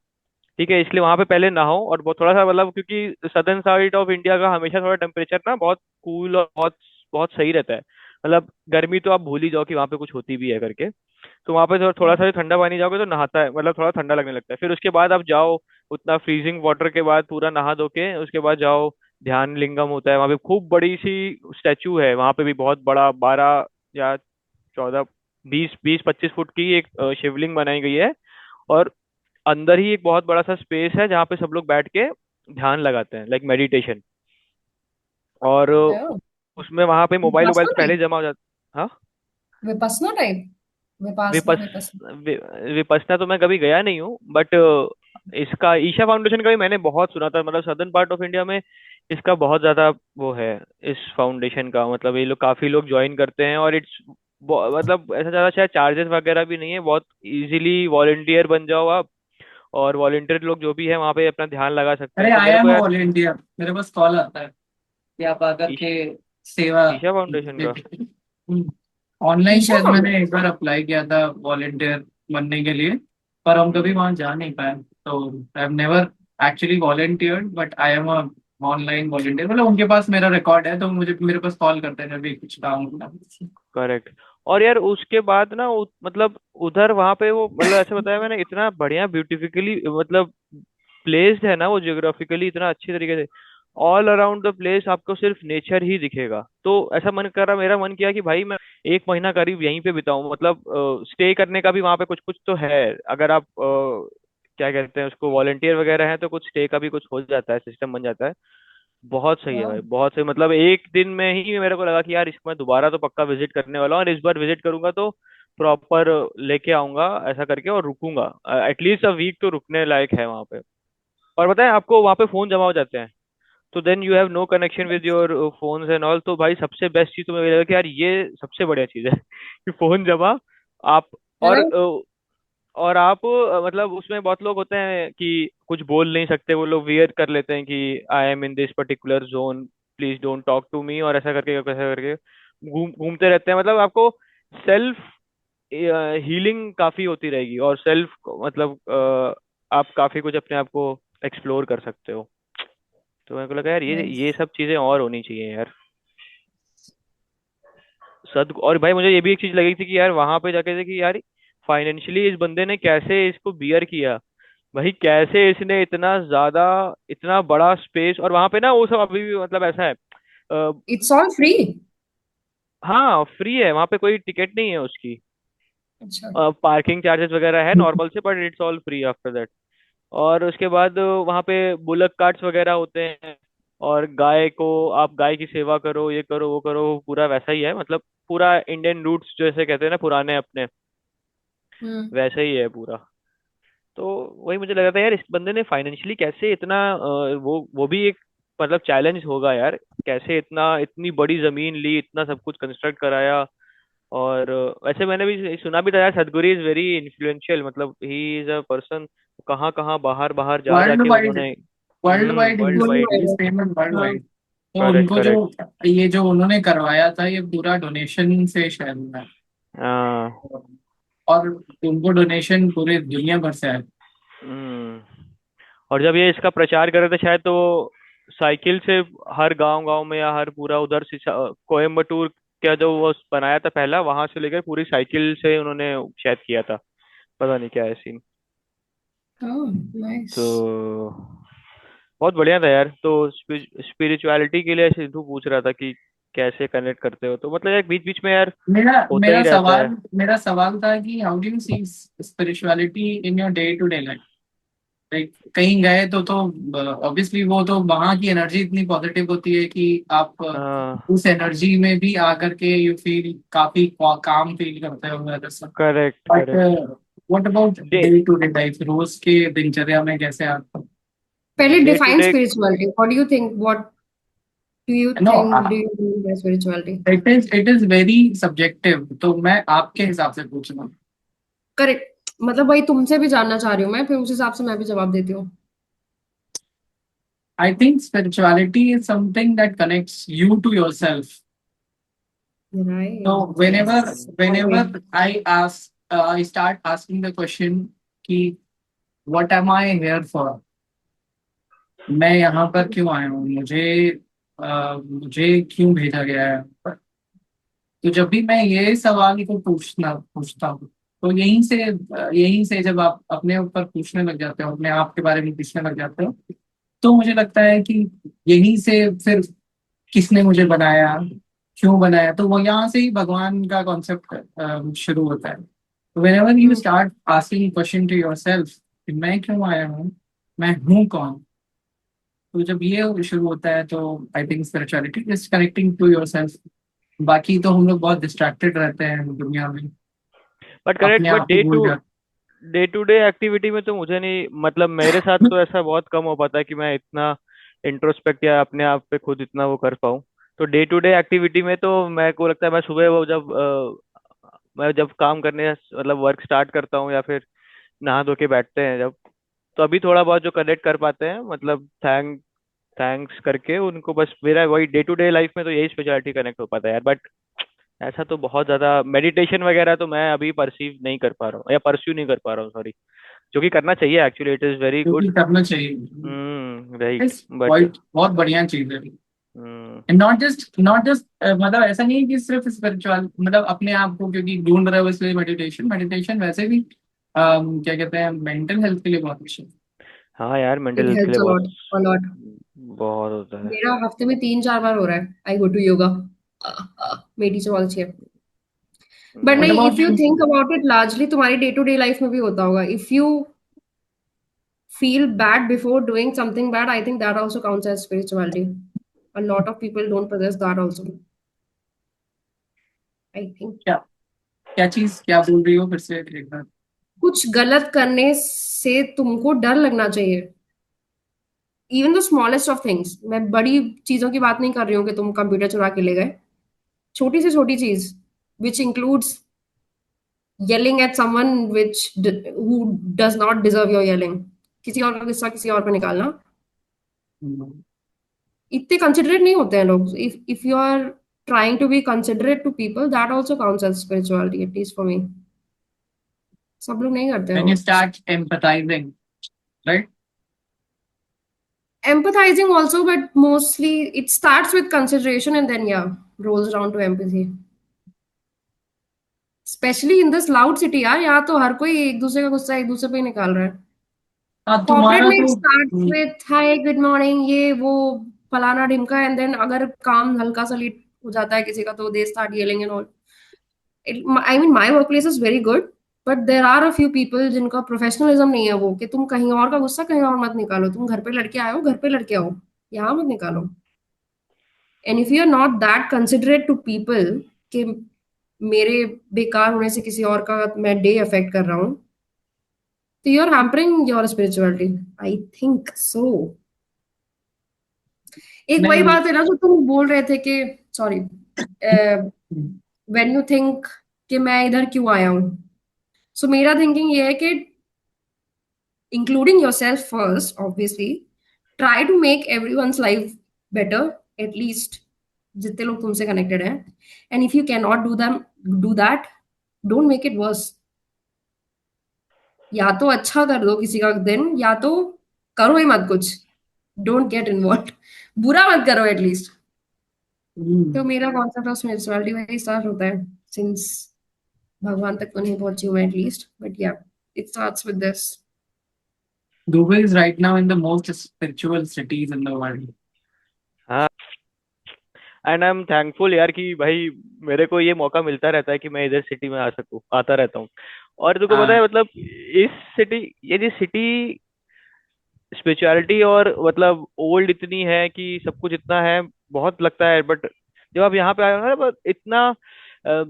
ठीक है। इसलिए वहां पे पहले नहाओ। और बहुत थोड़ा सा मतलब क्योंकि सदर्न साइड ऑफ इंडिया का हमेशा थोड़ा टेम्परेचर ना बहुत कूल और बहुत बहुत सही रहता है। मतलब गर्मी तो आप भूल ही जाओ कि वहां पे कुछ होती भी है करके। तो वहां पे थोड़ा सा ठंडा पानी जाओगे तो नहाता है, मतलब थोड़ा ठंडा लगने लगता है। फिर उसके बाद आप जाओ, उतना फ्रीजिंग वाटर के बाद पूरा नहा धो के उसके बाद जाओ, ध्यान लिंगम होता है वहां पे, खूब बड़ी सी स्टैचू है वहां पे भी, बहुत बड़ा, 12 या 14, 20, 20, 25 फुट की एक शिवलिंग बनाई गई है। और अंदर ही एक बहुत बड़ा सा स्पेस है जहाँ पे सब लोग बैठ के ध्यान लगाते हैं, लाइक मेडिटेशन। और
Oh,
उसमें वहां पे मोबाइल वोबाइल
विपस्सना
तो पहले
टाइप?
ही जमा हो जाता। हाँ।
विपस्सना टाइप? विपासना
विपस
विपस्सना।
विपसना तो मैं कभी गया नहीं हूँ, बट इसका ईशा फाउंडेशन का भी मैंने बहुत सुना था, मतलब सदर्न पार्ट ऑफ इंडिया में इसका बहुत ज्यादा वो है। इस फाउंडेशन का मतलब ये लोग काफी लोग ज्वाइन करते हैं। और इट्स मतलब ऐसा ज्यादा शायद चार्जेस वगैरह भी नहीं है, बहुत इजीली वॉलेंटियर बन जाओ आप। और वॉलेंटियर लोग जो भी है वहाँ पे अपना ध्यान लगा सकते
अरे
हैं। तो
आई
मेरे को
एम
यार
वॉलेंटियर, मेरे पास कॉल आता है कि आप आकर
ईश,
के सेवा
ईशा फाउंडेशन का।
देते। ऑनलाइन
ईशा
शायद मैंने एक
फाउंडेशन?
बार अप्लाई किया था वॉलेंटियर बनने के लिए, पर हम कभी
हम्म।
वहां जा नहीं पाए। तो I have never actually volunteered, but I am a online volunteer. मतलब उनके पास मेरा रिकॉर्ड है तो मुझे मेरे पास कॉल करते हैं जब भी कुछ काम होता है।
करेक्ट। और यार उसके बाद ना मतलब उधर वहां पे वो मतलब ऐसे बताया मैंने, इतना बढ़िया ब्यूटिफिकली मतलब प्लेस्ड है ना वो, जियोग्राफिकली इतना अच्छी तरीके से। ऑल अराउंड द प्लेस आपको सिर्फ नेचर ही दिखेगा। तो ऐसा मन कर रहा, मेरा मन किया कि भाई मैं एक महीना करीब यहीं पे बिताऊं, मतलब स्टे करने का भी वहां पे कुछ कुछ तो है। अगर आप क्या कहते हैं उसको, वॉलेंटियर वगैरह हैं तो कुछ स्टे का भी कुछ हो जाता है, सिस्टम बन जाता है। बहुत सही है भाई, बहुत सही। मतलब एक दिन में ही मेरे को लगा कि यार इसको मैं दोबारा तो पक्का विजिट करने वाला हूँ। और इस बार विजिट करूंगा तो प्रॉपर लेके आऊंगा ऐसा करके, और रुकूंगा एटलीस्ट अ वीक तो रुकने लायक है वहां पे। और बताएं आपको वहां पे फोन जमा हो जाते हैं, तो then you have no connection with your phones and all. तो भाई सबसे बेस्ट चीज तो मुझे लगा कि यार ये सबसे बढ़िया चीज है कि फोन जमा आप। और
राइट।
और आप मतलब उसमें बहुत लोग होते हैं कि कुछ बोल नहीं सकते, वो लोग वियर कर लेते हैं कि I am in this particular zone, please don't talk to me, और ऐसा करके घूमते रहते हैं। मतलब आपको सेल्फ हीलिंग काफी होती रहेगी, और सेल्फ मतलब आप काफी कुछ अपने आप को एक्सप्लोर कर सकते हो। तो मेरे को लगा यार ये सब चीजें और होनी चाहिए यार। और भाई मुझे ये भी एक चीज लगी थी कि यार वहां पे जाके देखी यार, फाइनेंशियली इस बंदे ने कैसे इसको बियर किया। भाई कैसे इसने इतना ज्यादा, इतना बड़ा स्पेस, और वहां पे ना वो सब अभी भी मतलब ऐसा है।
It's all free.
हाँ फ्री है, वहां पे कोई टिकट नहीं है उसकी।
अच्छा।
पार्किंग चार्जेस वगैरह है नॉर्मल से, but it's all free after that. और उसके बाद वहाँ पे बुलक कार्ट्स वगैरह होते हैं, और गाय को, आप गाय की सेवा करो, ये करो वो करो, पूरा वैसा ही है, मतलब पूरा इंडियन रूट्स जैसे कहते हैं ना पुराने अपने,
हम्म।
वैसे ही है पूरा। तो वही मुझे लगा था यार, इस बंदे ने फाइनेंशियली कैसे इतना वो भी एक मतलब चैलेंज होगा यार, कैसे इतना इतनी बड़ी जमीन ली, इतना सब कुछ कंस्ट्रक्ट कराया। और वैसे मैंने भी सुना भी था यार, सदगुरु इज वेरी इन्फ्लुएंशियल, मतलब ही इज अ पर्सन, कहाँ कहाँ बाहर बाहर जा
वर्ल्ड
जाके
वाइड,
उन्होंने।
World wide
world wide.
Worldwide।
Payment world
हाँ।
वाइड। तो
करेक्ट
उनको जो
करेक्ट।
ये जो उन्होंने करवाया था ये पूरा डोनेशन से शायद हुआ है।
हाँ।
और उनको डोनेशन पूरे दुनिया भर से आए।
हम्म। और जब ये इसका प्रचार कर रहे थे शायद, तो साइकिल से हर गांव गांव में, या हर पूरा उधर से कोयम्बटूर का जो वो बनाया था पहला, वहां से लेकर पूरी साइकिल से उन्होंने शायद किया था, पता नहीं क्या है सीन।
Oh nice.
तो बहुत बढ़िया था यार। तो स्पिरिचुअलिटी के लिए सिद्धू पूछ रहा था कि कैसे कनेक्ट करते हो, तो मतलब यार बीच बीच में यार
मेरा
होता ही
मेरा
रहता है।
सवाल मेरा सवाल था कि how do you see spirituality in your day to day life. Like कहीं गए तो ऑब्वियसली वो तो वहां की एनर्जी इतनी पॉजिटिव होती है कि आप
हाँ।
उस एनर्जी में भी आकर के यू फील काफी काम फील करते हो वैसा।
Correct
but
correct.
What about
day
day to day life, रोज के दिनचर्या में कैसे आप।
पहले
day to
define
day.
Spirituality, what do you think, what do you
no,
think do you mean by spirituality?
It is very subjective, तो मैं आपके हिसाब से पूछ रहा हूँ।
करेक्ट, मतलब वही तुमसे भी जानना चाह रही हूँ मैं, फिर उस हिसाब से मैं भी जवाब देती हूँ।
I think spirituality is something that connects you to yourself. So
right,
whenever
yes,
whenever I start asking the question कि what am I here for? मैं यहाँ पर क्यों आया हूँ, मुझे क्यों भेजा गया है। तो जब भी मैं ये सवाल को पूछता हूँ, तो यहीं से जब आप अपने ऊपर पूछने लग जाते हो, अपने आप के बारे में पूछने लग जाते हो, तो मुझे लगता है कि यहीं से फिर किसने मुझे बनाया, क्यों बनाया, तो वो यहाँ से ही भगवान का कॉन्सेप्ट शुरू होता है। तो whenever you start asking question to yourself कि मैं क्यों आया हूँ, मैं हूँ कौन, तो जब ये शुरू होता है तो I think spirituality is connecting to yourself. बाकी तो हम लोग बहुत डिस्ट्रैक्टेड रहते हैं दुनिया में,
बट करेक्ट,
अपने
बट
आप को भूल जाते
डे टू डे एक्टिविटी में तो मुझे नहीं, मतलब मेरे साथ
हैं।
तो ऐसा बहुत कम हो पाता है कि मैं इतना इंट्रोस्पेक्ट या अपने आप पे खुद इतना वो कर पाऊँ। तो डे टू डे एक्टिविटी में तो मेरे को लगता है मैं सुबह वो जब मैं जब काम करने मतलब वर्क स्टार्ट करता हूँ, या फिर नहा धो के बैठते हैं जब, तो अभी थोड़ा बहुत जो कनेक्ट कर पाते हैं, मतलब थैंक्स करके उनको, बस मेरा वही डे टू डे लाइफ में तो यही स्पेशलिटी कनेक्ट हो पाता है यार। बट ऐसा तो बहुत ज्यादा मेडिटेशन वगैरह तो मैं अभी परसीव नहीं कर पा रहा हूँ, या परस्यू नहीं कर पा रहा हूँ, सॉरी, जो कि करना चाहिए एक्चुअली, इट इज वेरी
जो
गुड।
कि करना चाहिए।
राइट
इस
बट।
बहुत बढ़िया चीज है।
हम्म।
नॉट जस्ट मतलब ऐसा नहीं है कि सिर्फ स्पिरिचुअल, मतलब अपने आप को क्योंकि ढूंढ रहे हो इसलिए मेडिटेशन, मेडिटेशन वैसे भी क्या कहते हैं, मेंटल हेल्थ के लिए बहुत अच्छा है।
हाँ यार, मेंटल
इट
हेल्थ के लिए
हेल्प्स
बहुत
अ लॉट।
बहुत होता है।
मेरा हफ्ते में 3-4 बार हो रहा है, आई गो टू योगा। मेरी तो बहुत अच्छी है। बट
व्हाट
नहीं,
about
if you
you.
Think about it, largely तुम्हारी डे टू डे लाइफ में भी होता होगा। If you feel bad before doing something bad, I think that also counts as spirituality. A lot of people don't possess that also, I think.
क्या क्या चीज क्या बोल रही हो फिर से एक बार।
कुछ गलत करने से तुमको डर लगना चाहिए, even the smallest of things. मैं बड़ी चीजों की बात नहीं कर रही हूँ कि तुम कंप्यूटर चुरा के ले गए। छोटी से छोटी चीज, which includes yelling at someone who does not deserve your yelling, किसी और का गुस्सा किसी और पे निकालना, इतने कंसिडरेट नहीं होते हैं लोग। If you are trying to be considerate to people, that also counts as spirituality, at least for me. सब लोग नहीं करते हैं
व्हेन
वो।
You start empathizing, right.
Empathizing also, but mostly it starts with consideration and then yeah, rolls down to empathy. Specially in this loud city यार, यहाँ तो हर कोई एक दूसरे का गुस्सा एक दूसरे पे ही निकाल रहा है। कॉर्पोरेट
तुम्हारा
में
तो
start with hi good morning ये वो फलाना ढिमका, एंड देन अगर काम हल्का सा लेट हो जाता है किसी का तो they start yelling and all. I mean my workplace is very good, but there are a few people जिनका प्रोफेशनलिज्म नहीं है, वो कि तुम कहीं और का गुस्सा कहीं और मत निकालो, तुम घर पे लड़के आए हो घर पे लड़के आओ, यहाँ मत निकालो. And if you are not that considerate to people कि मेरे बेकार होने से किसी और का मैं डे अफेक्ट कर रहा हूँ, तो you are hampering your spirituality. I think so. एक वही
नहीं.
बात है ना जो तुम बोल रहे थे कि सॉरी, व्हेन यू थिंक कि मैं इधर क्यों आया हूँ. सो मेरा थिंकिंग ये है कि including yourself first, obviously, try to make everyone's life better, at least जितने लोग तुमसे कनेक्टेड हैं. And if you can not do that, don't make it worse. या तो अच्छा कर दो किसी का दिन, या तो करो ही मत कुछ. Don't get involve. बुरा मत करो एटलीस्ट. तो मेरा कॉन्सेप्ट ऑफ स्पिरिचुअलिटी वही स्टार्ट होता है, सिंस भगवान तक तो नहीं पहुंची हूँ एटलीस्ट, बट या it starts with this.
Dubai is right now in the most spiritual cities in the world.
हाँ, एंड आई एम थैंकफुल यार कि भाई मेरे को ये मौका मिलता रहता है कि मैं इधर सिटी में आ सकूँ, आता रहता हूँ. और तुमको पता
हाँ.
है मतलब इस सिटी, ये जो सिटी स्पिरिचुअलिटी और मतलब ओल्ड इतनी है कि सब कुछ इतना है, बहुत लगता है. बट जब आप यहाँ पे आए हो ना, बस इतना अ,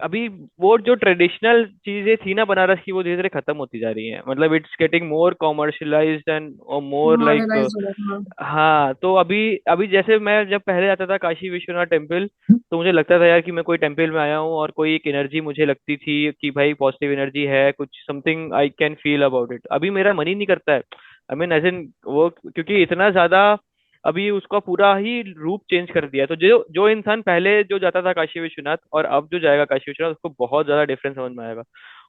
अभी वो जो ट्रेडिशनल चीजें थी ना बनारस की, वो धीरे धीरे खत्म होती जा रही हैं. मतलब it's getting more commercialised and more like.
Modernise हो गया.
हाँ, तो अभी अभी जैसे मैं जब पहले आता था काशी विश्वनाथ टेम्पल, तो मुझे लगता था यार कि मैं कोई टेम्पल में आया हूँ और कोई एक एनर्जी मुझे लगती थी कि भाई पॉजिटिव एनर्जी है, कुछ something I can feel about it. अभी मेरा मन ही नहीं करता है. आई मीन एज इन वो, क्योंकि इतना ज्यादा अभी उसका पूरा ही रूप चेंज कर दिया है. तो जो जो इंसान पहले जो जाता था काशी विश्वनाथ और अब जो जाएगा काशी विश्वनाथ, उसको बहुत ज्यादा डिफरेंस समझ में आएगा.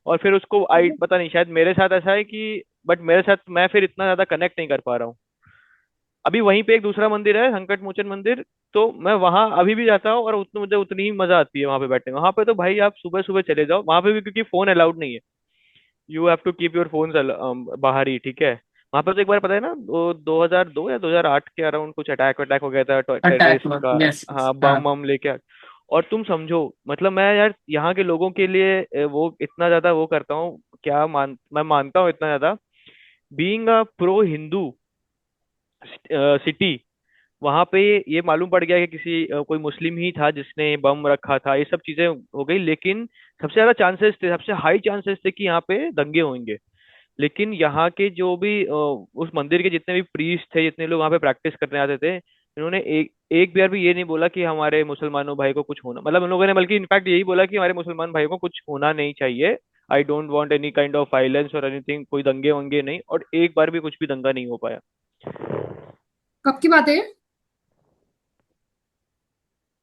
और फिर उसको आई पता नहीं, शायद मेरे साथ ऐसा है कि, बट मेरे साथ मैं फिर इतना ज्यादा कनेक्ट नहीं कर पा रहा हूँ. अभी वहीं पे एक दूसरा मंदिर है, संकट मोचन मंदिर, तो मैं वहां अभी भी जाता हूँ और मुझे उतनी ही मजा आती है वहां पे बैठने में. वहां पे तो भाई आप सुबह सुबह चले जाओ वहां पे भी, क्योंकि फोन अलाउड नहीं है. You have to keep your phone बाहर ही, ठीक है. वहां पर तो एक बार पता है ना, 2002 या 2008 के अराउंड कुछ अटैक वटैक हो गया था
Attack.
टेररिस्ट का.
Yes.
हाँ,
हाँ.
बम बम लेके और तुम समझो, मतलब मैं यार यहाँ के लोगों के लिए वो इतना ज्यादा वो करता हूँ, मैं मानता हूँ इतना ज्यादा, being a pro Hindu city. वहां पे ये मालूम पड़ गया कि किसी कोई मुस्लिम ही था जिसने बम रखा था, ये सब चीजें हो गई. लेकिन सबसे ज्यादा चांसेस थे, सबसे हाई चांसेस थे कि यहाँ पे दंगे होंगे. लेकिन यहाँ के जो भी उस मंदिर के जितने भी प्रीस्ट थे, जितने लोग वहाँ पे प्रैक्टिस करने आते थे, इन्होंने एक एक बार भी ये नहीं बोला कि हमारे मुसलमानों भाई को कुछ होना, मतलब उन लोगों ने बल्कि इनफैक्ट यही बोला कि हमारे मुसलमान भाई को कुछ होना नहीं चाहिए. आई don't want any kind of violence और एनीथिंग, कोई दंगे वंगे नहीं. और एक बार भी कुछ भी दंगा नहीं हो पाया.
कब की बात है?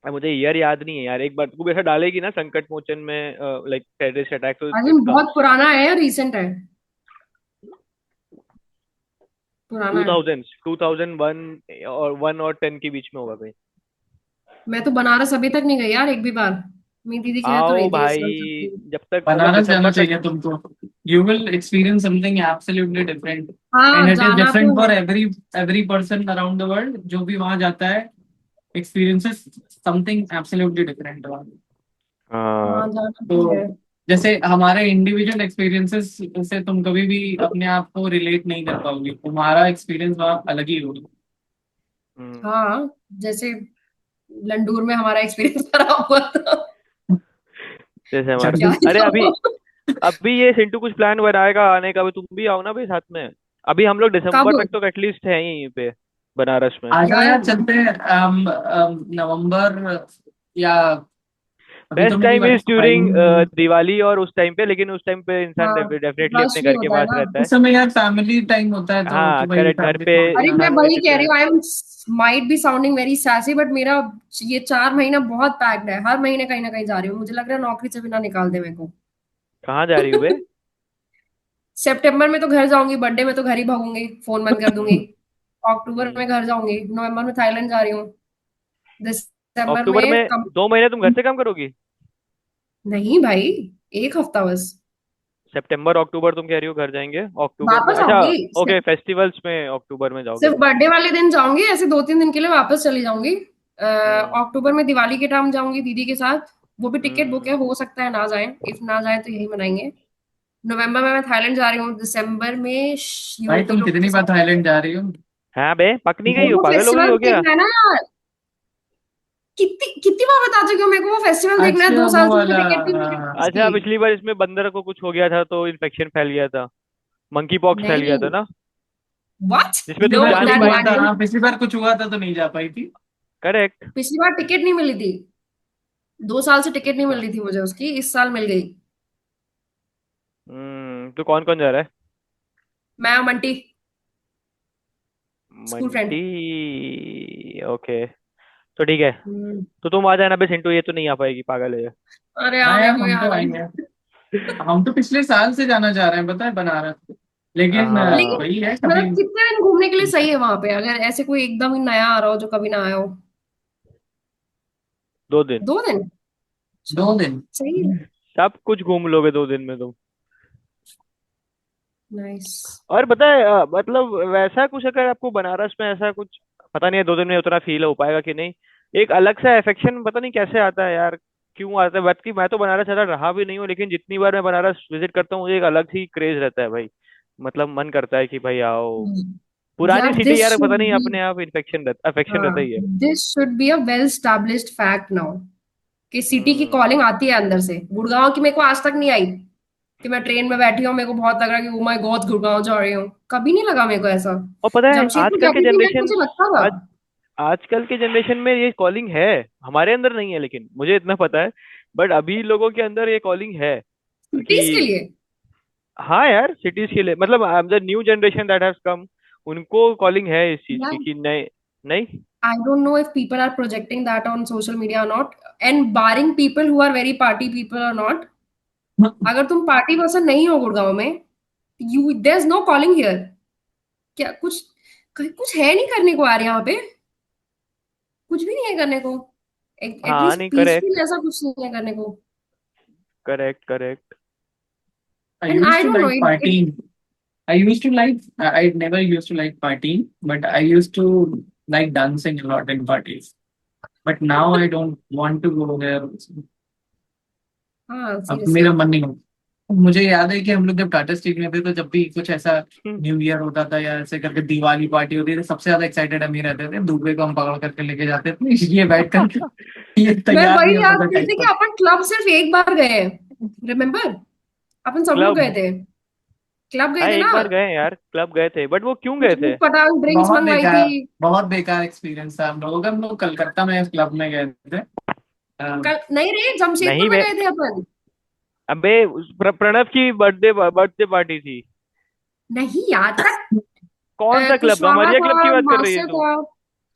अब मुझे ईयर याद नहीं है यार. एक बार तू भी ऐसा डालेगी ना संकट मोचन में लाइक टेररिस्ट अटैक, तो
आई मीन बहुत पुराना है या रिसेंट है? पुराना है.
2001 और 10 के बीच में होगा भाई.
मैं तो बनारस अभी तक नहीं गई यार एक भी बार. मेरी दीदी कह तो
आओ
रही थी इस
भाई,
साल सबकी.
जब तक मतलब
बनारस जाना
दिसंबर तक.
चाहिए तुमको. You will experience something absolutely different,
हाँ
and it is
जाना
different
तो
for
है.
every person around the world. जो भी वहां जाता है experiences something absolutely different वहाँ.
हाँ,
हाँ जाना
तो
तो है.
जैसे हमारे इंडिविजुअल एक्सपीरियंसेस से तुम कभी भी अपने आप को रिलेट नहीं कर पाओगे, तुम्हारा एक्सपीरियंस वहाँ अलग ही होगा.
हम्म,
हाँ जैसे लंडूर में हमारा एक्सपीरियंस खराब हुआ था.
जैसे हमारे,
क्या
चंडू.
ही
अरे
था
अभी
वो.
अभी ये सिंटू कुछ प्लान बनाएगा आने का, भी तुम भी आओ ना भाई साथ में. अभी हम लोग
कब?
दिसंबर तक तो एटलीस्ट है ही यहीं पे बनारस में.
आ जाओ
यार
यार, चलते हैं. नवंबर या अभी तो
बेस्ट
मेरी
time is during
wife.
Diwali और उस टाइम पे, लेकिन उस टाइम पे इंसान
हाँ
डेफिनेटली
रश
अपने
भी
घर के
होता है
पास
ना.
रहता है.
उस समय यार फैमिली टाइम होता है, तो
हाँ
वही
करेक्ट, घर
फैमिली
पे
के
अरे
साथ
मैं
इंसान
वही
अच्छे
कह
से.
रही हूँ. I am might be sounding very sassy, but मेरा ये 4 महीना बहुत पैक्ड है. हर महीने कहीं ना कहीं जा रही हूँ. मुझे लग रहा है नौकरी से बिना निकाल दे मेरे को.
कहाँ जा रही हो बे?
सितंबर में तो घर जाऊंगी, बर्थडे में तो घर ही भागूंगी, फोन बंद कर दूंगी. अक्टूबर
हम्म,
में घर जाऊंगी, नवंबर में थाईलैंड जा रही हूँ, दिसंबर
अक्टूबर
में
में
कम.
2 महीने तुम घर से काम करोगी?
नहीं भाई, एक हफ्ता बस.
सितंबर अक्टूबर तुम कह रही हो घर जाएंगे अक्टूबर में?
वापस
अच्छा,
आऊंगी
ओके, फेस्टिवल्स में अक्टूबर में जाओगे
सिर्फ
तुम।
बर्थडे वाले दिन जाऊंगी, ऐसे 2-3 दिन के लिए वापस चली जाऊंगी।
हम्म
अक्टूबर में दिवाली के टाइम जाऊंगी दीदी के साथ। वो भी टिकट बुक है,
हम्म
हो सकता है ना जाए, इफ ना जाए तो यही मनाएंगे। नवंबर में मैं थाईलैंड जा रही हूँ, दिसंबर में
भाई
यूरोपी
तुम
लोग के
कितनी बार
साथ।
थाईलैंड जा रही हो?
हाँ बे, पक नहीं गई हो?
वो
पागल हो गई
फेस्टिवल
हो क्या?
देखना है ना यार। कितनी कितनी बार बता चुकी हूँ, मेरे को वो फेस्टिवल देखना है,
अच्छा,
2 साल
वो
से मुझे
वाला।
टिकट नहीं मिल रही
अच्छा,
उसकी।
पिछली बार इसमें बंदर को कुछ हो गया था तो इन्फेक्शन फैल गया था, मंकी पॉक्स फैल गया था
नहीं,
ना,
व्हाट?
जिसमें
नो,
तुम
पिछली बार
जा
कुछ
नहीं
दैट
हुआ
पाई
था,
थी।
हैपेंड।
हाँ पिछली बार कुछ हुआ था तो नहीं जा पाई थी।
करेक्ट।
पिछली बार टिकट नहीं मिली थी, 2 साल से टिकट नहीं मिल रही थी मुझे उसकी, इस साल मिल गई।
तो कौन कौन जा रहा है?
मैं और मंटी, स्कूल फ्रेंड।
मंटी, ओके, तो ठीक है। तो तुम आ जाना बे सिंटू, ये तो नहीं आ पाएगी, पागल है ये।
अरे
हाँ
हाँ, मेरे
यार,
को
हम तो
याद है।
आएंगे। हम तो पिछले साल से जाना चाह रहे हैं, पता है, बनारस। लेकिन
हाँ,
लेकिन
वही है कभी।
मतलब कितने दिन घूमने के लिए सही है वहां पे, अगर ऐसे कोई एकदम ही नया आ रहा हो जो कभी ना आया हो?
2 दिन।
2 दिन? अच्छा,
2 दिन।
सही है।
सब कुछ घूम लोगे 2 दिन में तुम।
नाइस।
और पता है मतलब वैसा कुछ, अगर आपको बनारस में ऐसा कुछ, पता नहीं है 2 दिन में उतना फील हो पाएगा कि नहीं, एक अलग सा अफेक्शन पता नहीं कैसे आता है यार, क्यों आता है, बात की मैं तो बनारस ज्यादा रहा भी नहीं हूँ, लेकिन जितनी बार मैं बनारस विजिट करता हूँ मुझे एक अलग ही क्रेज रहता है भाई। मतलब मन करता है कि भाई आओ, पुरानी
यार
सिटी
दिस
यार, पता
शुड
नहीं
बी,
अपने आप इन्फेक्शन रहता, अफेक्शन रहता
हाँ,
ही है।
This should be a well established fact now कि सिटी की
हम्म
कॉलिंग आती है अंदर से। गुड़गांव की मेरे को आज तक नहीं आई कि मैं ट्रेन में बैठी हूँ, मेरे को बहुत लग रहा है कि ओ माय गॉड गुड़गांव जा रही हूँ, कभी नहीं लगा मेरे को ऐसा।
और पता है
जमशेदपुर
आजकल के
जाती थी मैं,
जनरेशन,
मुझे लगता था।
आज आजकल के जनरेशन में ये कॉलिंग है, हमारे अंदर नहीं है लेकिन मुझे इतना पता है, बट अभी लोगों के अंदर ये कॉलिंग है कि
सिटीज के लिए।
हाँ यार, सिटीज के लिए, मतलब the new generation that has come, उनको कॉलिंग है इस चीज की
यार
कि नहीं। नहीं।
I don't know if people are projecting that on social media or not, and barring people who are very party people or not, अगर तुम पार्टी पर्सन नहीं हो गुड़गांव में, you there is no calling here. क्या कुछ, कुछ है नहीं करने को यार यहाँ पे, कुछ भी नहीं है करने को।
हाँ
एटलीस्ट
नहीं, करेक्ट
पीसफुल ऐसा कुछ नहीं है करने को।
Correct correct.
I
and
used
I
to
don't know
like
it.
partying. I used to like. I never used to like partying, but I used to like dancing a lot in parties. But now I don't want to go there.
हाँ
अब मेरा
seriously.
मन नहीं हो। मुझे याद है कि हम लोग जब टाटा स्टील में थे तो जब भी कुछ ऐसा न्यू ईयर होता था या ऐसे करके दिवाली पार्टी होती थी, सबसे ज्यादा एक्साइटेड हम ही रहते थे। दूसरे को हम पकड़ करके लेके जाते थे, ये बैठ करके, ये
मैं
तैयार
वही
नहीं
याद
होता था
कर रही
टाइप
थी कि
पर।
अपन क्लब सिर्फ एक बार गए हैं, रिमेम्बर? अपन सब लोग
क्लब,
गए थे, क्लब गए
हाँ
थे
एक
ना।
बार गए यार, क्लब गए थे, बट वो क्यों गए
कुछ
थे?
ऊट पटांग ड्रिंक्स
बहुत
मंगवाई
बेकार,
थी।
बहुत बेकार एक्सपीरियंस था हम लोगों का। हम लोग कलकत्ता में क्लब में गए थे।
कल नहीं रे, जमशेदपुर
नहीं
में
बे,
गए थे अपन।
अबे प्रणव की बर्थडे बर्थडे पार्टी थी।
नहीं यार तक,
कौन सा क्लब था,
कुशवाहा
मरिया क्लब की
था,
बात कर रही है
मास्टर
तू?
था,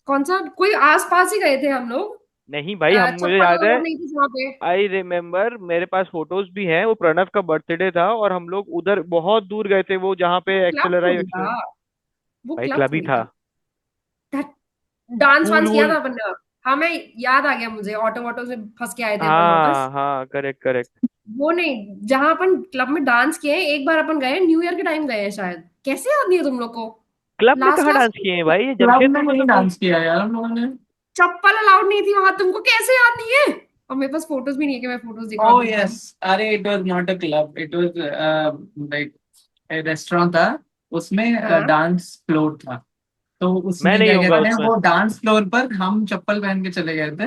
कौन सा कोई आस पास ही गए थे हम लोग।
नहीं भाई, हम, मुझे
चप्पल
याद है,
अलाउड नहीं थी वहां पे।
आई रिमेम्बर, मेरे पास फोटोज भी हैं, वो प्रणव का बर्थडे था और हम लोग उधर बहुत दूर गए थे, वो जहाँ
वो
पे
क्लब
एक्सेलराई
थोड़ी था,
एक्सेलर,
वो
भाई
क्लब
क्लब ही
थोड़ी
था।
था। डांस
पूल
वांस किया
वूल,
था अपन ने। हाँ मैं, याद आ गया मुझे, ऑटो वाटो से फंस के आए थे अपन वापस।
हाँ हाँ, करेक्ट करेक्ट।
वो नहीं, जहां अपन क्लब में डांस किए हैं, एक बार अपन गए न्यू ईयर के टाइम गए हैं शायद, कैसे याद नहीं है तुम लोग को?
क्लब में
लास्ट
कहाँ डांस
लास्ट
किए हैं भाई,
क्लब में
जमशेदपुर में
नहीं
तो तुम।
डांस किया यार हम लोगों ने।
चप्पल अलाउड नहीं थी वहां, तुमको कैसे याद नहीं है? और मेरे पास फोटोज भी नहीं है कि मैं फोटोज दिखा
ओह
दूं।
यस, अरे it was not a club, it was like restaurant था। उसमें
हाँ
डांस फ्लोर था। तो
मैं
उसमें
नहीं
क्या
होऊंगा
कहते हैं,
उसमें।
वो डांस फ्लोर पर हम चप्पल पहन के चले गए थे।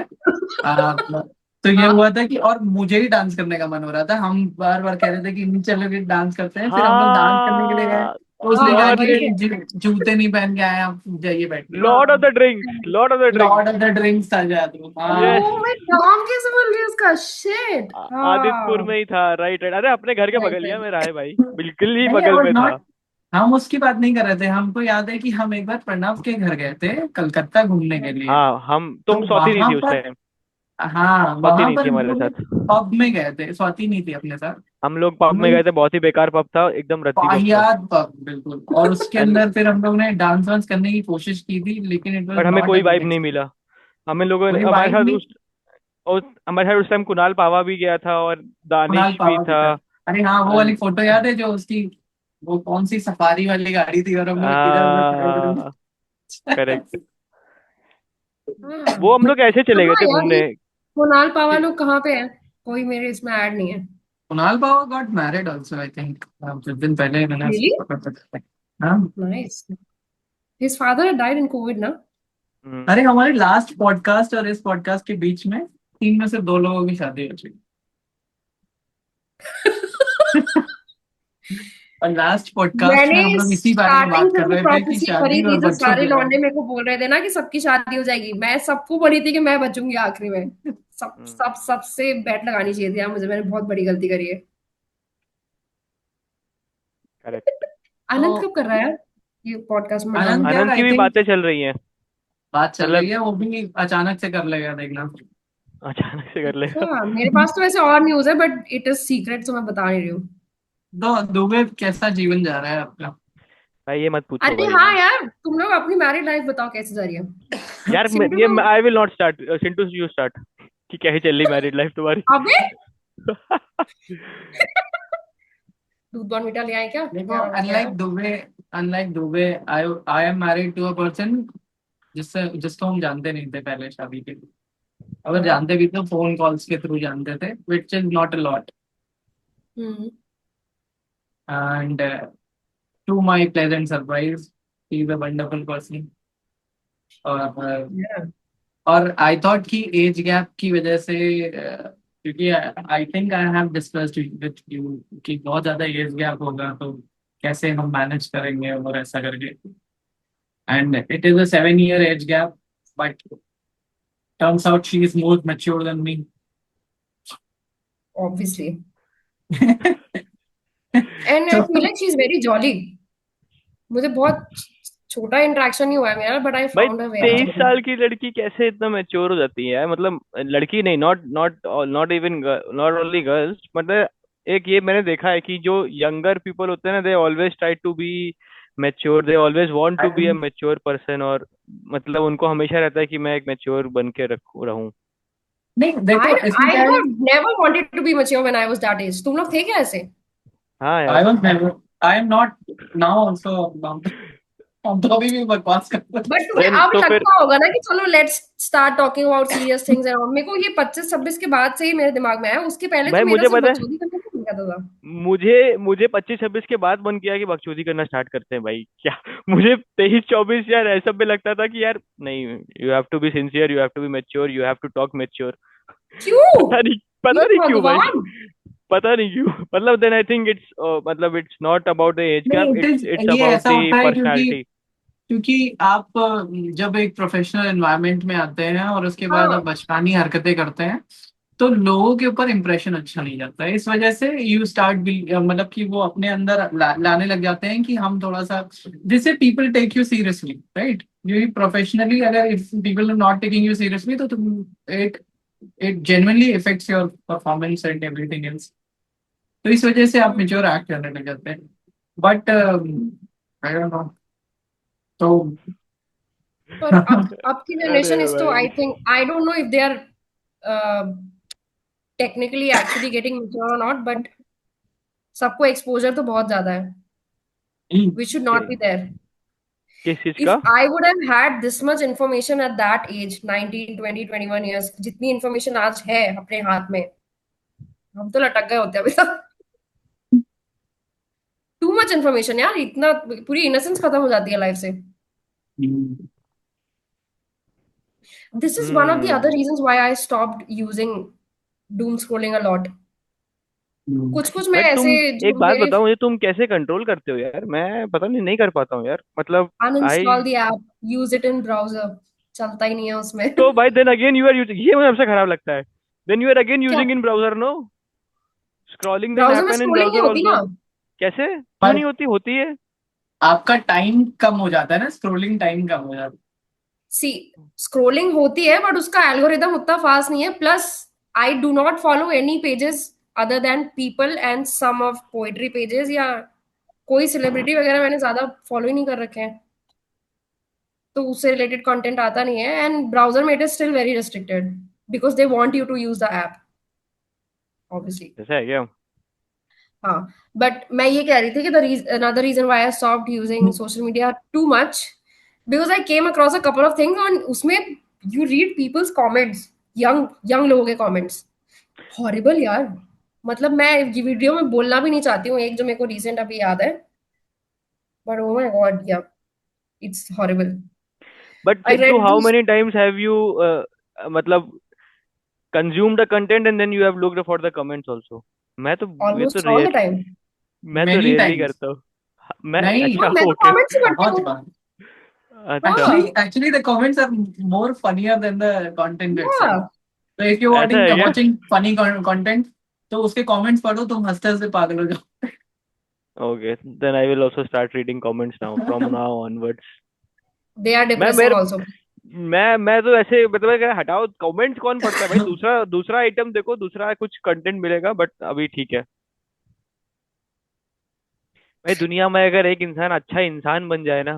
तो ये हुआ था कि, और मुझे ही डांस करने का मन हो रहा था। हम बार बार कह रहे थे कि नहीं चलो कि डांस करते हैं, फिर हम लोग डांस करने के लिए गए।
हाँ,
तो उसने कहा
हाँ
कि
लॉर्ड,
वही है।
जूते नहीं पहन के आए, आप जाइए बैठिए।
Lord of the drinks, Lord of the
Lord
drinks.
Of the drinks था जादू, हाँ।
यस,
ओ मैं नाम कैसे भूल गई उसका, शिट।
आदितपुर
हाँ
में ही था, राइट राइट, अरे अपने घर के
राइट
बगलिया में
राइट।
रहा है भाई, बिल्कुल ही
नहीं, आई
बगल
वाज
में था।
नॉट। हम उसकी बात नहीं कर रहे थे। हमको याद है कि हम एक बार प्रणव के घर गए थे कलकत्ता घूमने के लिए।
हाँ, हम,
तो
तुम सौती नहीं
वहां
थी उस
पर,
टाइम,
हाँ
सौती
वहां
नहीं
पर
थी
हम
हमारे
लोग
साथ।
पब में गए थे। स्वाति नहीं थी अपने साथ।
हम लोग पब
हम
में
लोग
गए थे, बहुत ही बेकार पब था, एकदम रद्दी पब था।
वाहियात पब बिल्कुल। और उसके
एंड
अंदर फिर हम लोग ने डांस वांस करने की कोशिश की थी, लेकिन इट वाज
बट हमें
नॉट अ
कोई
गुड
वाइब नहीं
एक्सपीरियंस।
मिला। हमें लोगों ने,
कोई
हमारे
वाइब
साथ
नहीं।
हमारे साथ उस टाइम कुणाल पावा भी गया था और
कुणाल
दानिश भी
पावा भी
था।
था। अरे हाँ, वो वाली फोटो याद है जो उसकी, वो कौन सी सफारी वाली गाड़ी थी और हम लोग इधर उधर खड़े खड़े।
करेक्ट।
हाँ,
वो हम लोग ऐसे चले गए
कहाँ
थे
यार
घूमने
ये कुणाल पावा लोग कहाँ पे हैं? कोई मेरे इसमें ऐड नहीं है।
Kunal Baba got married also I think, कुछ दिन पहले मैंने
Really?
पकड़ा था। हाँ।
Nice. His father had died in COVID, ना?
हम्म,
अरे हमारे लास्ट पॉडकास्ट और इस पॉडकास्ट के बीच में 3 में से 2 लोगों की शादी हो चुकी। और लास्ट पॉडकास्ट में
मैंने
हम लोग इसी बारे में
स्टार्टिंग
बात
से
कर
जो
रहे थे कि
प्रोफेसी
शादी
करी थी,
और
जो
बच्चों
सारे
के
लौंडे
बारे
मेरे को बोल रहे थे ना कि सबकी शादी हो जाएगी, मैं सबको बोली थी कि मैं बचूंगी आखिरी में। सब
हम्म,
सब सबसे बैट लगानी चाहिए थी यार मुझे, मैंने बहुत बड़ी गलती करी है।
करेक्ट।
आनंद
तो
कब कर रहा है यार ये पॉडकास्ट में
आनंद
ज्वाइन?
यार
आनंद की
आई
भी
थिंक
बातें चल रही हैं।
बात चल रही
मतलब
है, वो भी अचानक से कर लेगा देखना।
अचानक से कर लेगा।
अच्छा, मेरे पास तो वैसे और न्यूज है बट इट इज सीक्रेट, तो मैं बता नहीं रही हूँ।
तो दुबे कैसा जीवन जा रहा है आपका?
भाई ये मत पूछो
अरे
भाई।
हाँ यार, तुम लोग अपनी मैरिड लाइफ बताओ कैसे जा रही है?
यार
सिंटू
ये
तो,
I will not start, Sintu you start कि क्या ही चल रही मैरिड लाइफ तुम्हारी।
अबे दूध बॉर्नविटा ले आए क्या?
देखो,
11 बज गया यार।
Unlike Dubey, I I am married to a person जिसको हम जानते नहीं थे पहले शादी के। अगर
हाँ।
जानते भी तो फोन कॉल्स के थ्रू जानते थे, which is not a lot.
Hmm.
And to my pleasant surprise, he is a wonderful person. और
Yeah.
और आई थॉट कि एज गैप की वजह से, क्योंकि I think I have discussed with you कि बहुत ज्यादा एज गैप होगा तो कैसे हम मैनेज करेंगे और ऐसा करके। And it is a 7 year age gap, but turns out she is more mature than me.
Obviously. And I
So
feel like she's very jolly. मुझे बहुत छोटा इंटरेक्शन ही हुआ है मेरा, बट आई
भाई
फाउंड हर वेरी
23 साल
jolly.
की लड़की कैसे इतना मैच्योर हो जाती है यार? मतलब लड़की नहीं, not not not even, not only girls, मतलब एक ये मैंने देखा है कि जो यंगर पीपल होते हैं ना, they always try to be mature, they always want
I
to be a
don't-
mature person, और मतलब उनको हमेशा रहता है कि मैं एक मैच्योर बन के रहूं।
नहीं
I
देखो, इसमें
I
क्या है।
never wanted to be mature when I was that age. तुम लोग थे क्या ऐसे?
हाँ
I
यार।
was never, I am not now also. हम तो अभी भी बकवास करते हैं।
बट तुम्हें
देन
अब
तो फिर
लगता होगा ना कि चलो let's start talking about serious things and मेरे को ये 25-26 के बाद से ही मेरे दिमाग में आया, उसके पहले
भाई
तो मेरा
मुझे
सिर्फ
पता है,
बकचोदी करने को मिल जाता था।
मुझे मुझे 25-26 के बाद मन किया कि बकचोदी करना स्टार्ट करते हैं भाई क्या। मुझे 23-24 यार ऐसा भी लगता था कि यार नहीं, you have to be sincere, you have to be mature, you have to talk mature.
क्यों?
पता नहीं,
हे
पता नहीं क्यों भाई,
भगवान!
पता नहीं क्यों। मतलब देन आई थिंक इट्स, मतलब it's not about the age
नहीं,
gap,
it
it's
is,
it's
ये
अबाउट
ऐसा
द
होता है क्योंकि
पर्सनालिटी।
क्योंकि आप जब एक प्रोफेशनल एनवायरनमेंट में आते हैं और उसके बाद आप
हाँ।
बचकानी हरकतें करते हैं, तो लोगों के ऊपर इंप्रेशन अच्छा नहीं जाता है। इस वजह से यू स्टार्ट मतलब कि वो अपने अंदर लाने लग जाते हैं कि हम थोड़ा सा, जिससे people take you seriously, right? You professionally अगर if people are not taking you seriously तो तुम, it it genuinely affects your performance and everything else. तो इस वजह से आप मेच्योर एक्ट करने लग जाते हैं। But I don't know. तो
पर अब की
अरे
जनरेशन इज तो
भाई
I think I don't know if they are technically actually getting mature और नॉट, बट सबको एक्सपोजर तो बहुत ज्यादा है, which should not be there.
किस चीज
If
का?
I would have had this much information at that age, 19, 20, 21 years, जितनी information आज है अपने हाथ में, हम तो लटक गए होते अभी तक। Too much information यार, इतना पूरी innocence खत्म हो जाती है लाइफ से। This is one of the other
hmm.
reasons why I stopped using doom scrolling a lot. कुछ कुछ मैं
भाई तुम
ऐसे
एक
जो
बात
मेरे
बताओ, ये तुम कैसे कंट्रोल करते हो यार? मैं पता नहीं, नहीं कर पाता हूँ यार, मतलब आई।
uninstall the app, use it in browser, चलता ही नहीं है उसमें।
तो भाई then again you are using, ये मुझे सबसे खराब लगता है, देन यू आर अगेन
क्या?
Using in browser, no? Scrolling then
browser में
हैपन इन
स्क्रोलिंग नहीं
ब्राउजर
होती
ऑल्सो।
ना।
कैसे, क्यों
पर
नहीं होती? होती है।
आपका टाइम कम हो जाता है ना, स्क्रोलिंग टाइम कम हो जाता
सी, स्क्रोलिंग होती है बट उसका एल्गोरिदम उतना फास्ट नहीं है, plus I do not follow any pages other than people and some of poetry pages, या कोई सेलिब्रिटी वगैरह मैंने ज्यादा फॉलो ही नहीं कर रखे हैं, तो उससे रिलेटेड कंटेंट आता नहीं है। एंड ब्राउजर में it is still very restricted because they want you to use the app, obviously.
ऐसा है क्या?
हाँ, बट मैं ये कह रही थी कि another reason why I stopped using social media too much because I came across a couple of things on उसमें you read people's comments, young लोगों के comments, horrible यार। मतलब मैं ये वीडियो में बोलना भी नहीं चाहती हूँ, एक जो मेरे को recent अभी याद है, but oh my god, yeah, it's horrible.
But
I
Chintu,
read
how
this
many times have you मतलब consumed the content and then you have looked for the comments also? मैं तो
almost all the time.
मैं तो
Many
rarely
times.
करता हूँ। मैं
नहीं,
अच्छा
हाँ, मैं तो
ओके
comments ही करती
बहुत
हूँ।
बार.
अच्छा
Actually, the comments are more funnier than the content itself.
Yeah,
So if you're
ऐसा है क्या?
watching funny content, तो उसके comments पढ़ो, तुम हंसते हंसते पागल हो जाओ.
Okay, then I will also start reading comments now from now onwards.
they are
मैं
depressing
मेरे
also.
मैं तो ऐसे मतलब अगर हटाओ कमेंट्स कौन पढ़ता है भाई, दूसरा दूसरा आइटम देखो, दूसरा कुछ कंटेंट मिलेगा, बट अभी ठीक है भाई। दुनिया में अगर एक इंसान अच्छा इंसान बन जाए ना,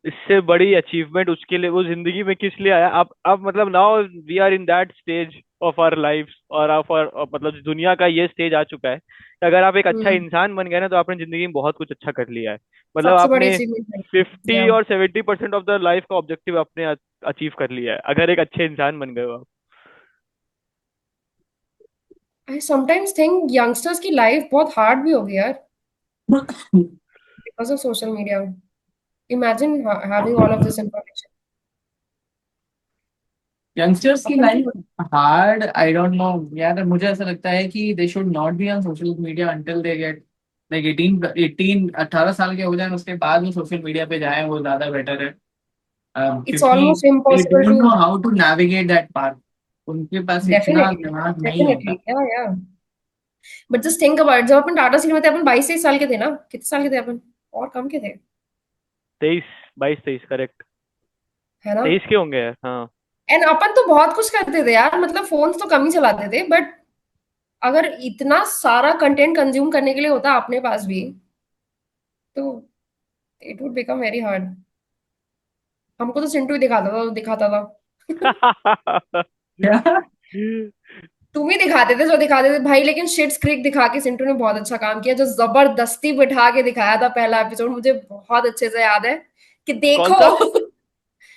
इससे बड़ी अचीवमेंट उसके लिए वो जिंदगी में किस लिए आया। अब मतलब now we are in that stage of our life और ऑफ आवर मतलब दुनिया का ये स्टेज आ चुका है कि अगर आप एक अच्छा
हम्म,
इंसान बन गए ना, तो आपने जिंदगी में बहुत कुछ अच्छा कर लिया है। मतलब
सबसे बड़ी
आपने
अचीवमेंट है।
50
Yeah.
और 70% ऑफ द लाइफ का ऑब्जेक्टिव आपने अचीव कर लिया है, अगर एक अच्छे इंसान बन गए हो आप।
I sometimes think youngsters की लाइफ बहुत हार्ड भी होगी यार because of social media. Imagine having all of this information.
Youngsters की
अपन
life hard, I don't know यार. मुझे ऐसा लगता है कि they should not be on social media until they get like 18 18 साल के हो जाए, उसके बाद वो सोशल मीडिया पे जाए, वो ज्यादा बेटर है.
it's
क्योंकि
almost
they
impossible
don't know
to
how to navigate that part. उनके पास इतना
definitely
दिमाग नहीं होता.
definitely yeah. But just think about it, जब अपन टाटा स्टील में थे अपन 22-23 साल के थे ना, कितने साल के थे अपन और कम के थे
23 22 23 करेक्ट।
है ना।
23 के होंगे यार, हाँ।
एंड अपन तो बहुत कुछ करते थे यार, मतलब फोन्स तो कम ही चलाते थे, बट अगर इतना सारा कंटेंट कंज्यूम करने के लिए होता अपने पास भी, तो it would become very hard. हमको तो चिंटू ही दिखाता था
क्या?
तुम ही दिखाते थे जो दिखाते थे भाई, लेकिन शिट्स क्रीक दिखा के सिंटू ने बहुत अच्छा काम किया, जो जबरदस्ती बिठा के दिखाया था पहला एपिसोड, मुझे बहुत अच्छे से याद है कि
कौन सा?
देखो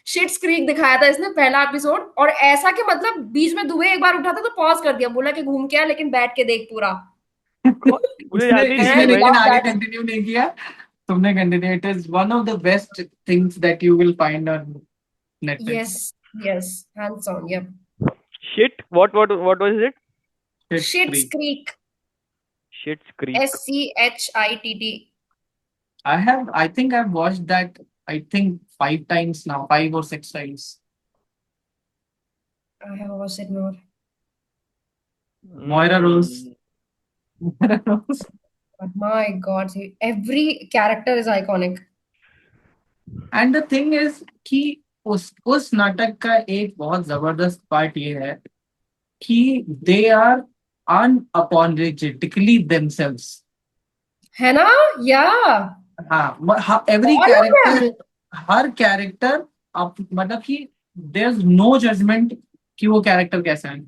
शिट्स क्रीक दिखाया था इसने पहला एपिसोड, और ऐसा कि मतलब बीच में दुबे एक बार उठा था तो पॉज कर दिया, बोला कि घूम के आ लेकिन बैठ के देख पूरा।
मुझे
इसने
याद ही नहीं
एंड
इसने
है
आई
भाई।
लेकिन
लव
आगे
दैट।
कंटिन्यू नहीं किया. तुमने continue. It is one of the best things that you will find on
yes
Netflix.
Yes, hands on, yup.
Shit what was it?
It's
shit's
free.
Creek,
shit's creek.
SCHITT।
I think I've watched that, I think 5 times now, 5 or 6 times.
I have watched it more.
Moira Rose. Moira Rose.
But my God, see, every character is iconic.
And the thing is कि उस नाटक का एक बहुत जबरदस्त part ये है कि they are unapologetically themselves.
है ना? या
हाँ, every
all of them.
Character, her character मतलब कि देयर इज नो जजमेंट कि वो कैरेक्टर कैसा है.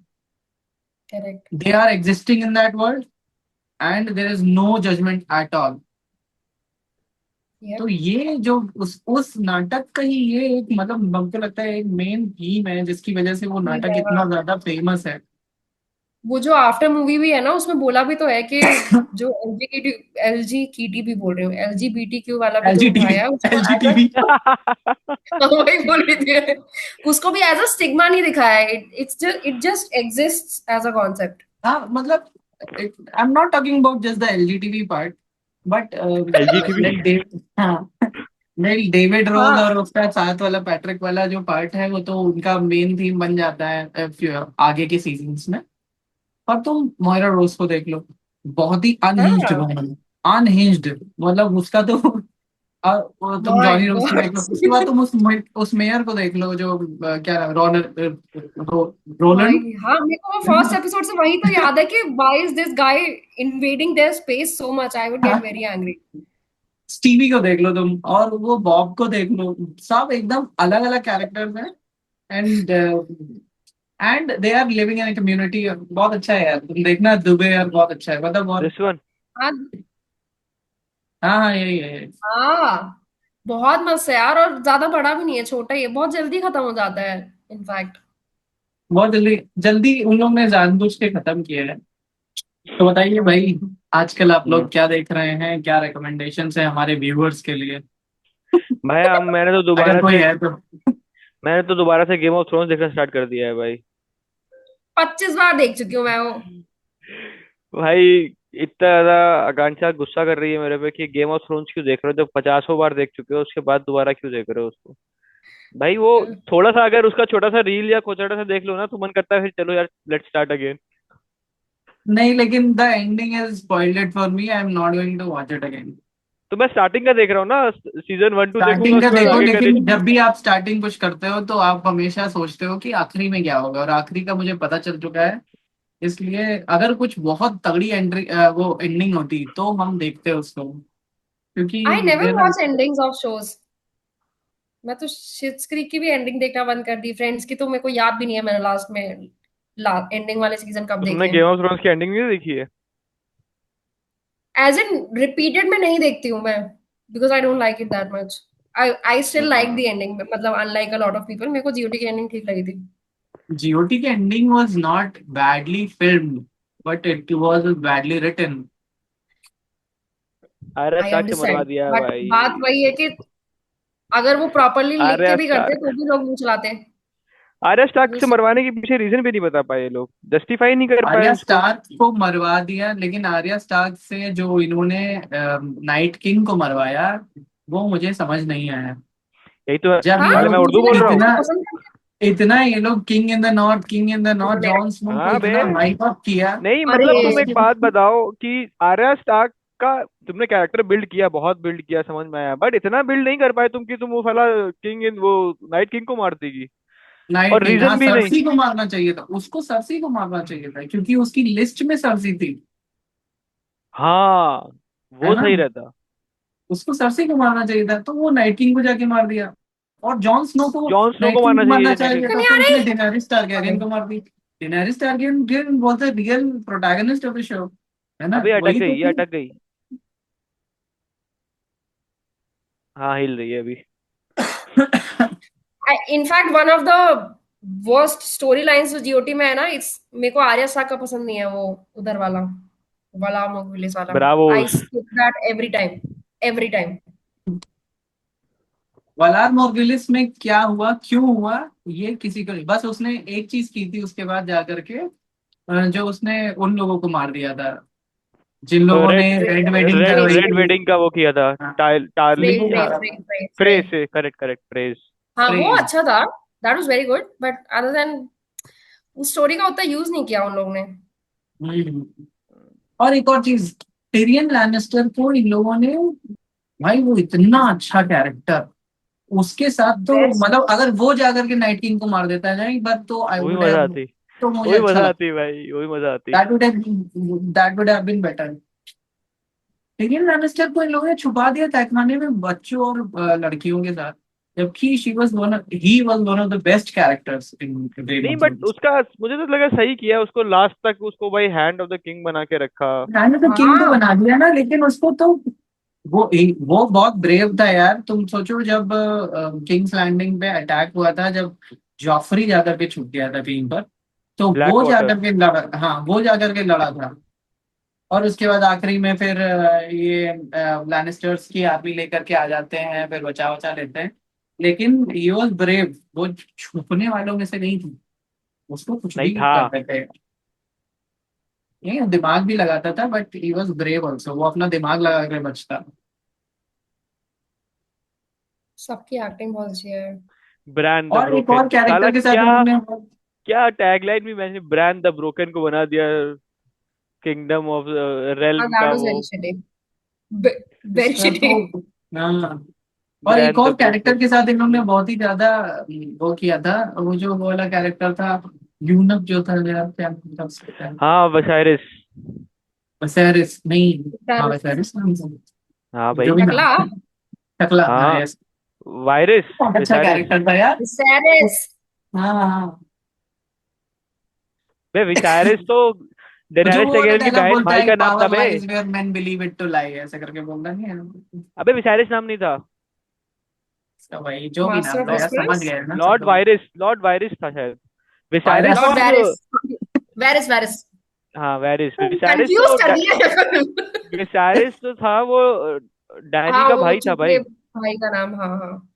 Correct.
They are existing in that world and there is no judgement at all.
Yep.
तो ये जो उस नाटक का ही ये एक मतलब हमको लगता है एक मेन थीम है जिसकी वजह से वो नाटक इतना ज्यादा फेमस है.
वो जो आफ्टर मूवी भी है ना, उसमें बोला भी तो है कि जो LGBTQ भी बोल रही हूँ, LGBTQ वाला भी जो
एलजीटीवी
भाई है उसको
एलजीटीवी
वही बोल रही थी, उसको भी एज अ स्टिग्मा नहीं दिखाया है, it just exists as a concept.
हाँ मतलब I am not talking about just the LGBT part but
LGBT.
नहीं, डेविड रोज
हाँ
और उसका साथ वाला पैट्रिक वाला जो पार्ट है वो तो उनका मेन थीम बन जाता है आगे के सीजन्स में. पर तुम मोइरा रोज को देख लो, बहुत ही अनहिंज्ड
हाँ,
वुमन. अनहिंज्ड मतलब उसका तो वो तुम
माय
जॉनी रोज को देख लो, उसके बाद
गॉड
तुम उस मेयर को देख लो जो क्या नाम
भाई।
रोलन.
हाँ, मेरे को फर्स्ट एपिसोड से वही तो याद है कि why is this guy invading their space so much, I would get very angry.
Stevie को देख लो तुम, और वो बॉब को देख लो, सब एकदम अलग अलग कैरेक्टर्स हैं. And they are living in community. बहुत अच्छा है यार, तुम देखना दुबे यार, बहुत अच्छा है मतलब. और
दिस वन
हाँ
हाँ हाँ, यही है।
हाँ, बहुत मस्त है यार, और ज्यादा बड़ा भी नहीं है, छोटा ही है, बहुत जल्दी खत्म हो जाता है इनफैक्ट।
बहुत जल्दी जल्दी उन लोग ने जानबूझ के खत्म किया है। तो बताइए भाई, आजकल आप
हम्म।
लोग क्या देख रहे हैं, क्या रिकमेंडेशंस है हमारे व्यूअर्स के लिए,
भाई अब
अगर कोई है तो।
मैंने तो दोबारा से गेम ऑफ थ्रोन्स देखना स्टार्ट कर दिया है भाई।
25 बार देख चुकी हूँ मैं वो।
भाई इतना ज्यादा आकांक्षा गुस्सा कर रही है मेरे पे कि गेम ऑफ थ्रोन्स क्यों देख रहे हो, जब 50 बार देख चुके हो उसके बाद दोबारा क्यों देख रहे हो उसको। भाई वो थोड़ा सा अगर उसका छोटा सा रील या कोचड़ा सा देख लो ना तो मन करता है फिर चलो यार लेट्स स्टार्ट अगेन।
नहीं, लेकिन the ending is spoiled it for me, I am not going to watch it again.
तो मैं स्टार्टिंग का देख रहा हूँ ना, सीजन 1 2 देखूंगा
स्टार्टिंग का
उसके बाद
देखो,
आगे का
लेकिन जब भी आप स्टार्टिंग कुछ करते हो तो आप हमेशा सोचते हो कि आखिरी में क्या होगा, और आखिरी का मुझे पता चल चुका है। इसलिए अगर कुछ बहुत तगड़ी एंट्री वो एंडिंग होती तो हम देखते उसको, क्योंकि
आई नेवर
देना।
Watch endings of shows. मैं तो शिट्स क्रीक की भी एंडिंग देखना बंद कर दी, फ्रेंड्स की तो मेरे को याद भी नहीं है मैंने लास्ट में एंडिंग वाले सीजन कब
तुमने
देखे
गेम
हैं।
ऑफ थ्रोन्स की एंडिंग नहीं देखी है?
एज इन रिपीटेड में नहीं देखती हूँ मैं, because I don't like it that much. I still like the ending, मतलब unlike a lot of people मेरे को जीओटी की एंडिंग ठीक लगी थी।
जीओटी की ending was not badly filmed, but it was badly written.
Arya
I
Stark से मरवा
अंडरस्टैंड,
दिया है
बट बात
भाई।
वही है कि अगर वो प्रॉपरली लिख
आर्या
के भी करते
स्टार्क
तो भी लोग मुंह चलाते।
आर्या स्टार्क
मुझे
से
सब-
मरवाने के पीछे रीजन भी नहीं बता पाए ये लोग, जस्टिफाई नहीं कर पाए
आर्या
उसको।
स्टार्क को मरवा दिया, लेकिन आर्या स्टार्क से जो इन्होंने नाइट किंग को मरवाया, वो मुझे समझ नहीं आया।
यही तो है।
जब ये
हाँ,
अरे मैं
लोग
उर्दू
मुझे
बोल
लगा
रहा
वो
हूँ।
इतना
पसंद करते
इतना ये लोग किंग इन द नॉर्थ,
हैं।
किंग इन द नॉर्थ,
हाँ बे।
जॉन स्नो को इतना हाइप अप किया।
नहीं मतलब
अरे
तुम एक बात बताओ कि आर्या स्टार्क का तुमने कैरेक्टर बिल्ड किया, बहुत बिल्ड किया, समझ में आया, बट इतना बिल्ड नहीं कर पाए तुम कि तुम वो साला किंग इन वो नाइट किंग को मार देगी।
नाइट
और
किंग, हाँ
रीजन भी नहीं।
सरसी को मारना चाहिए था, उसको सरसी को मारना चाहिए था, क्योंकि उसकी लिस्ट में सरसी थी।
हाँ
है
वो
ना,
सही रहता।
उसको सरसी को मारना चाहिए था, तो वो नाइट किंग को जाके मार दिया। और जॉन स्नो को
जॉन स्नो
नाइट
को
किंग
मारना
को
चाहिए
मारना
था
चाहिए
नहीं
था,
आ
तो
रही।
उसने डेनारिस टारगेरियन को मार दी। Daenerys Targaryen was the real protagonist of the show, है ना,
अबे अटक
वही
गई,
तो
ये
थी।
अटक गई। हाँ हिल रही है अभी।
In fact one of the worst story lines जो जीओटी में है ना, इट्स मेरे को आर्या शाह का पसंद नहीं है वो, उधर वाला वाला मोगविलिस वाला। I
Braavos.
Skip that every time, every time.
Valar Morghulis में क्या हुआ, क्यों हुआ, ये किसी को नहीं, बस उसने एक चीज की थी उसके बाद जाकर के, जो उसने उन लोगों को मार दिया था जिन लोगों ने
रेड
रेड वेडिंग
रेड
करवाई
रेड
थी।
वेडिंग का वो किया था।
हाँ,
टार्लिंग
फ्रेज
वो
था।
फ्रेज
मारा था।
Phrase phrase
press
phrase.
से, करेक्ट करेक्ट, प्रेस।
हाँ वो
फ्रेज।
अच्छा था, that was very good, but other than उस स्टोरी का उतना यूज नहीं किया उन लोगों ने।
हम्म। और एक और चीज, टिरियन लैनिस्टर को इन लोगों ने, भाई वो इतना अच्छा कैरेक्टर, उसके साथ तो
बेस्ट।
मतलब अगर वो जाकर के नाइट किंग को मार देता है ना एक बार, तो आई
वही
वुड
मजा
हैव,
आती।
तो मुझे
वही
अच्छा
मजा
लगता।
आती भाई, वही मजा आती।
That would have been better. Tyrion Lannister को इन लोगों ने छुपा दिया तहखाने में बच्चों और लड़कियों के साथ, जबकि he was one of the best characters in game
नहीं
ऑफ
बट
थ्रोन्स।
उसका मुझे तो लगा सही किया उसको, लास्ट तक उसको भाई हैंड ऑफ द किंग बना के रखा।
मैंने तो किंग तो
हाँ
बना दिया ना, लेकिन उसको तो वो बहुत ब्रेव था यार। तुम सोचो, जब किंग्स लैंडिंग पे अटैक हुआ था, जब जॉफरी जाकर के छुप गया था कहीं पर, तो
ब्लैक
वो
वाटर।
जाकर के लड़ा, हाँ वो जाकर के लड़ा था। और उसके बाद आखिरी में फिर ये लैनिस्टर्स की आर्मी लेकर के आ जाते हैं, फिर बचा बचा लेते हैं। लेकिन ही वॉज ब्रेव, वो छुपने वालों में से नहीं थी, उसको कुछ
नहीं
भी
था।
करते थे। ये दिमाग भी लगाता था, but he was brave also, वो अपना दिमाग लगा के बचता।
सबकी एक्टिंग बहुत अच्छी है।
ब्रांड द
और एक और
ब्रोकन साला,
कैरेक्टर के साथ
क्या
इन्होंने,
क्या टैगलाइन भी मैंने, ब्रांड द ब्रोकन को बना दिया किंगडम ऑफ
हाँ
रेल्म
दैट
का
वाज
वो।
वेरी शिटी, वेरी
इसका
शिटी।
तो, हाँ। और एक
ब्रांड द
और कैरेक्टर
ब्रोकन।
के साथ इन्होंने बहुत ही ज्यादा वो किया था, वो जो वो वाला कैरेक्टर था, यूनक जो था, मेरा क्या नाम था उसका?
हाँ वसायरिस।
वसेरिस नहीं, हाँ वसेरिस नाम था।
हाँ भाई।
जो भी नाम,
टकला।
टकला, हाँ
हाँ
यस।
वायरस।
बहुत अच्छा
विसारिस।
कैरेक्टर था यार।
विसेरिस।
हाँ हाँ।
बे विसारिस तो
जो
डेनारिस
वो वाला
टारगेरियन की
डायलॉग
बहन
बोलता
भाई
है,
का नाम था
power
bay.
Lies where men believe it to lie, ऐसे करके बोलता नहीं है
अबे विसारिस नाम नहीं था।
इसका? भाई जो भी
मास्टर
नाम
ऑफ
था यार, समझ
विस्पर्स,
गए ना सब
लॉर्ड
लोग।
वायरिस, लॉर्ड वायरिस था शायद। विसारिस
वायरस।
लॉर्ड
तो
वेरिस, वेरिस वेरिस
हाँ वेरिस, विसारिस
कंफ्यूज
तो
कर दिया है।
विसारिस तो था वो डैनी
हाँ
का
वो
भाई था
चुपके
भाई।
भाई का नाम, हाँ हाँ,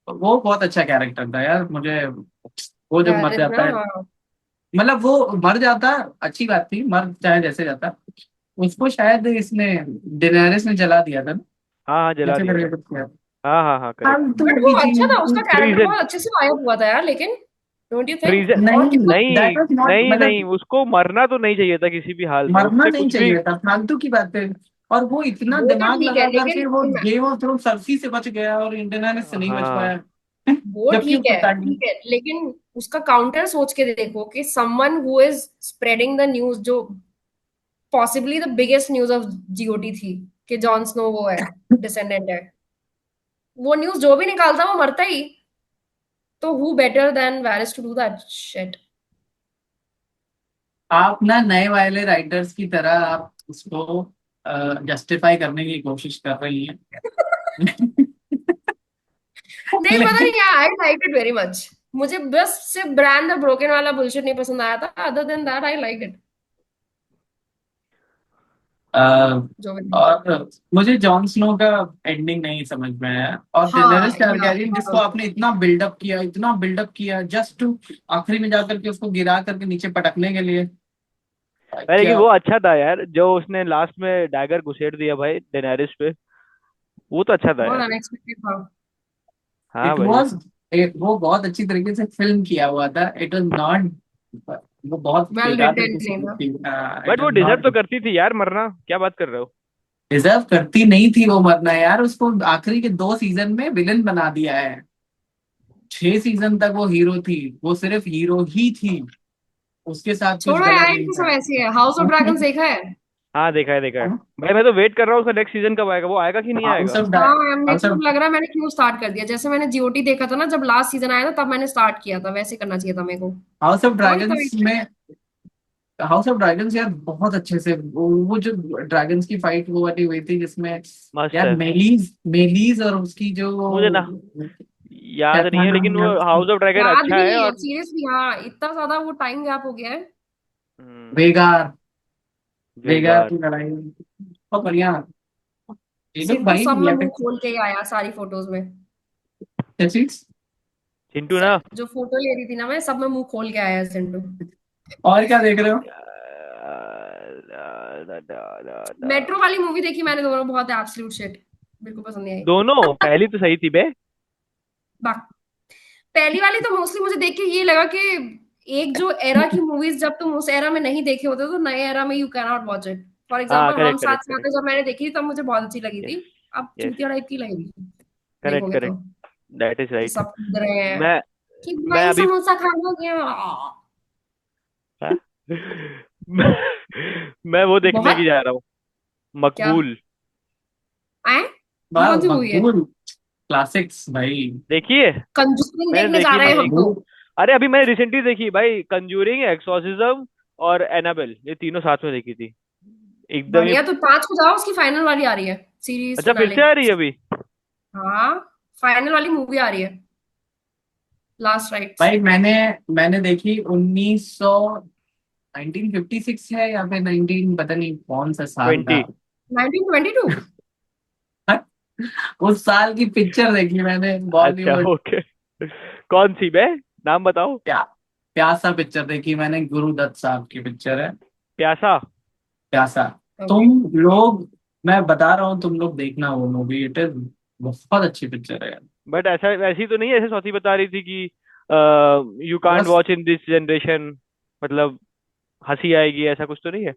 वो बहुत अच्छा कैरेक्टर था यार मुझे। वो जब मर
वेरिस ना,
जाता है,
हाँ।
मतलब वो मर जाता, अच्छी बात थी, मर चाहे जैसे जाता। उसको शायद इसने डेनारिस ने जला दिया था ना,
हाँ हाँ जला
ऐसे
दिया
करके
था।
कुछ किया।
हाँ हाँ हाँ करेक्ट।
फालतू
बट वो
की
अच्छा था, उसका
चीज।
Character
treason.
बहुत अच्छे से गायब हुआ था यार, लेकिन डोंट यू थिंक?
ट्रीजन।
और
नहीं,
कितना
दैट
नहीं
वाज नॉट,
नहीं नहीं,
मतलब
उसको मरना तो नहीं चाहिए था किसी भी हाल में,
मरना
उससे
नहीं
कुछ भी।
चाहिए था, फालतू की बातें। और वो इतना
वो तो
दिमाग
ठीक है,
लगा करके
लेकिन
वो गेम ऑफ थ्रोन सर्सी से बच गया और डेनारिस से नहीं बच
हाँ
पाया।
वो
जबकि
ठीक
उसको
है,
चाहिए।
ठीक है, लेकिन उसका काउंटर सोच के देखो कि someone who is spreading the news, जो possibly the biggest news of GOT थी कि जॉन स्नो वो है, डिसेंडेंट है, वो न्यूज जो भी निकालता वो मरता ही। तो who better than Varys to do that shit?
आप ना नए वाले राइटर्स की तरह आप उसको जस्टिफाई करने की कोशिश कर रही हैं।
नहीं पता
लेकिन
नहीं, I like it very much. मुझे बस सिर्फ ब्रांड द ब्रोकन वाला बुलशिट नहीं पसंद आया था, other than that I like it.
Uh,
जो भी।
और मुझे जॉन स्नो का एंडिंग नहीं समझ में आया, और डेनेरिस
हाँ या
टारगैरियन जिसको आपने इतना बिल्डअप किया, इतना बिल्डअप किया, जस्ट टू आखिरी में जाकर के उसको गिरा करके नीचे पटकने के लिए।
भाई लेकिन
क्या
वो अच्छा था यार, जो उसने लास्ट में डैगर घुसेड़ दिया भाई डेनारिस पे, वो तो अच्छा था
बहुत
यार।
अनएक्सपेक्टेड था।
इट
हाँ भाई।
वाज, वो बहुत अच्छी तरीके से फिल्म किया हुआ था। इट वाज नॉट, वो बहुत
वेल
बेकार
रिटन
तरीके से
नहीं
की
था।
थी। इट
बट वो
वाज
डिजर्व तो
नॉट,
करती थी यार मरना, क्या बात कर रहे हो।
डिजर्व करती नहीं थी वो मरना यार। उसको आखिरी के 2 सीजन में विलन बना दिया है। 6 सीजन तक वो हीरो थी, वो सिर्फ हीरो ही थी, उसके साथ कुछ
छोड़ो
गलत
यार,
नहीं
इनकी सब
था।
ऐसी है। हाउस ऑफ ड्रैगन्स देखा है?
हाँ देखा है देखा है। भाई मैं तो वेट कर रहा हूँ उसका नेक्स्ट सीजन कब आएगा, वो आएगा कि नहीं
हाउस
आएगा।
ऑफ
हाँ, मेरे
हाउस
को
ऑफ
लग रहा है मैंने क्यों स्टार्ट कर दिया। जैसे मैंने जीओटी देखा था ना, जब लास्ट सीजन आया था तब मैंने स्टार्ट किया था, वैसे करना चाहिए था मेरे को।
हाउस ऑफ
कौन था
ड्रैगन्स में, हाउस ऑफ ड्रैगन्स यार बहुत अच्छे से, वो जो ड्रैगन्स की फाइट वो वाली हुई थी जिसमें
मस्त
यार
है।
मेलीज मेलीज और उसकी जो
मुझे ना
क्या
याद
था
नहीं है,
नाम
लेकिन वो
यार उसका?
हाउस ऑफ ड्रैगन
याद
अच्छा
भी
है।
नहीं है
और
सीरियसली। हाँ, इतना ज्यादा वो टाइम गैप हो गया है।
हम्म,
वेगार, वेगार
वेगार।
की लड़ाई बहुत बढ़िया। ये लोग
सिंटू
भाई
सब में मुंह
VFX
खोल के ही आया सारी फोटोज में।
चीज।
चिंटू ना।
जो फोटो ले रही थी ना मैं, सब में मुंह खोल के आया सिंटू।
और क्या देख रहे हो?
मेट्रो वाली मूवी देखी मैंने, दोनों बहुत है एब्सोल्यूट शिट। मेरे को पसंद नहीं आई।
दोनों पहली तो सही थी बे।
बाक पहली वाली तो मोस्टली मुझे देख के ये लगा कि एक जो एरा की मूवीज, जब तुम उस एरा में नहीं देखे होते तो नए एरा में you can not watch it. For
हाँ
एग्जाम्पल हम
करेक्ट
साथ
करेक्ट
साथ
करेक्ट।
हैं, जब मैंने देखी तब मुझे बहुत अच्छी लगी
यस
थी। अब
यस
चूतिया टाइप की लगेगी
करेक्ट
देखोगे तो,
करेक्ट। दैट इज
कि
राइट।
सब कूद रहे हैं
मैं
कि
मैं
भाई
अभी
समोसा खाना गया।
हाँ? मैं वो देखने की
बहुत
जा रहा हूँ,
क्या
मकबूल।
आए? ये
वाह,
कौन सी मूवी है?
मकबूल, क्लासिक्स भाई।
देखिए
कंजूरिंग
मैंने
देखने जा
देखी
रहे हैं
नहीं।
हम तो।
अरे अभी मैंने रिसेंटली देखी भाई, कंजूरिंग, एक्सोर्सिज्म और एनाबेल, ये तीनों साथ में देखी थी एकदम ही।
बढ़िया, तो 5 को जाओ, उसकी फाइनल वाली आ रही है, सीरीज
अच्छा फिर
फिनाले।
से आ रही है अभी।
हाँ, फाइनल वाली मूवी आ रही है, लास्ट राइट्स।
भाई मैंने देखी 1956 है या फिर 19, पता नहीं कौन सा साल था।
20।
1922।
उस साल की पिक्चर देखी मैंने,
अच्छा
बॉलीवुड।
ओके। कौन सी बे, नाम बताओ।
प्या, प्यासा पिक्चर देखी मैंने, गुरुदत्त साहब की पिक्चर है
प्यासा।
प्यासा।
ओके।
तुम लोग, मैं बता रहा हूँ तुम लोग देखना वो मूवी, इट इज बहुत अच्छी पिक्चर है यार।
बट ऐसा वैसी तो नहीं है, ऐसे स्वाति बता रही थी कि यू कांट
बस
वॉच इन दिस जनरेशन, मतलब हंसी आएगी, ऐसा कुछ तो नहीं है।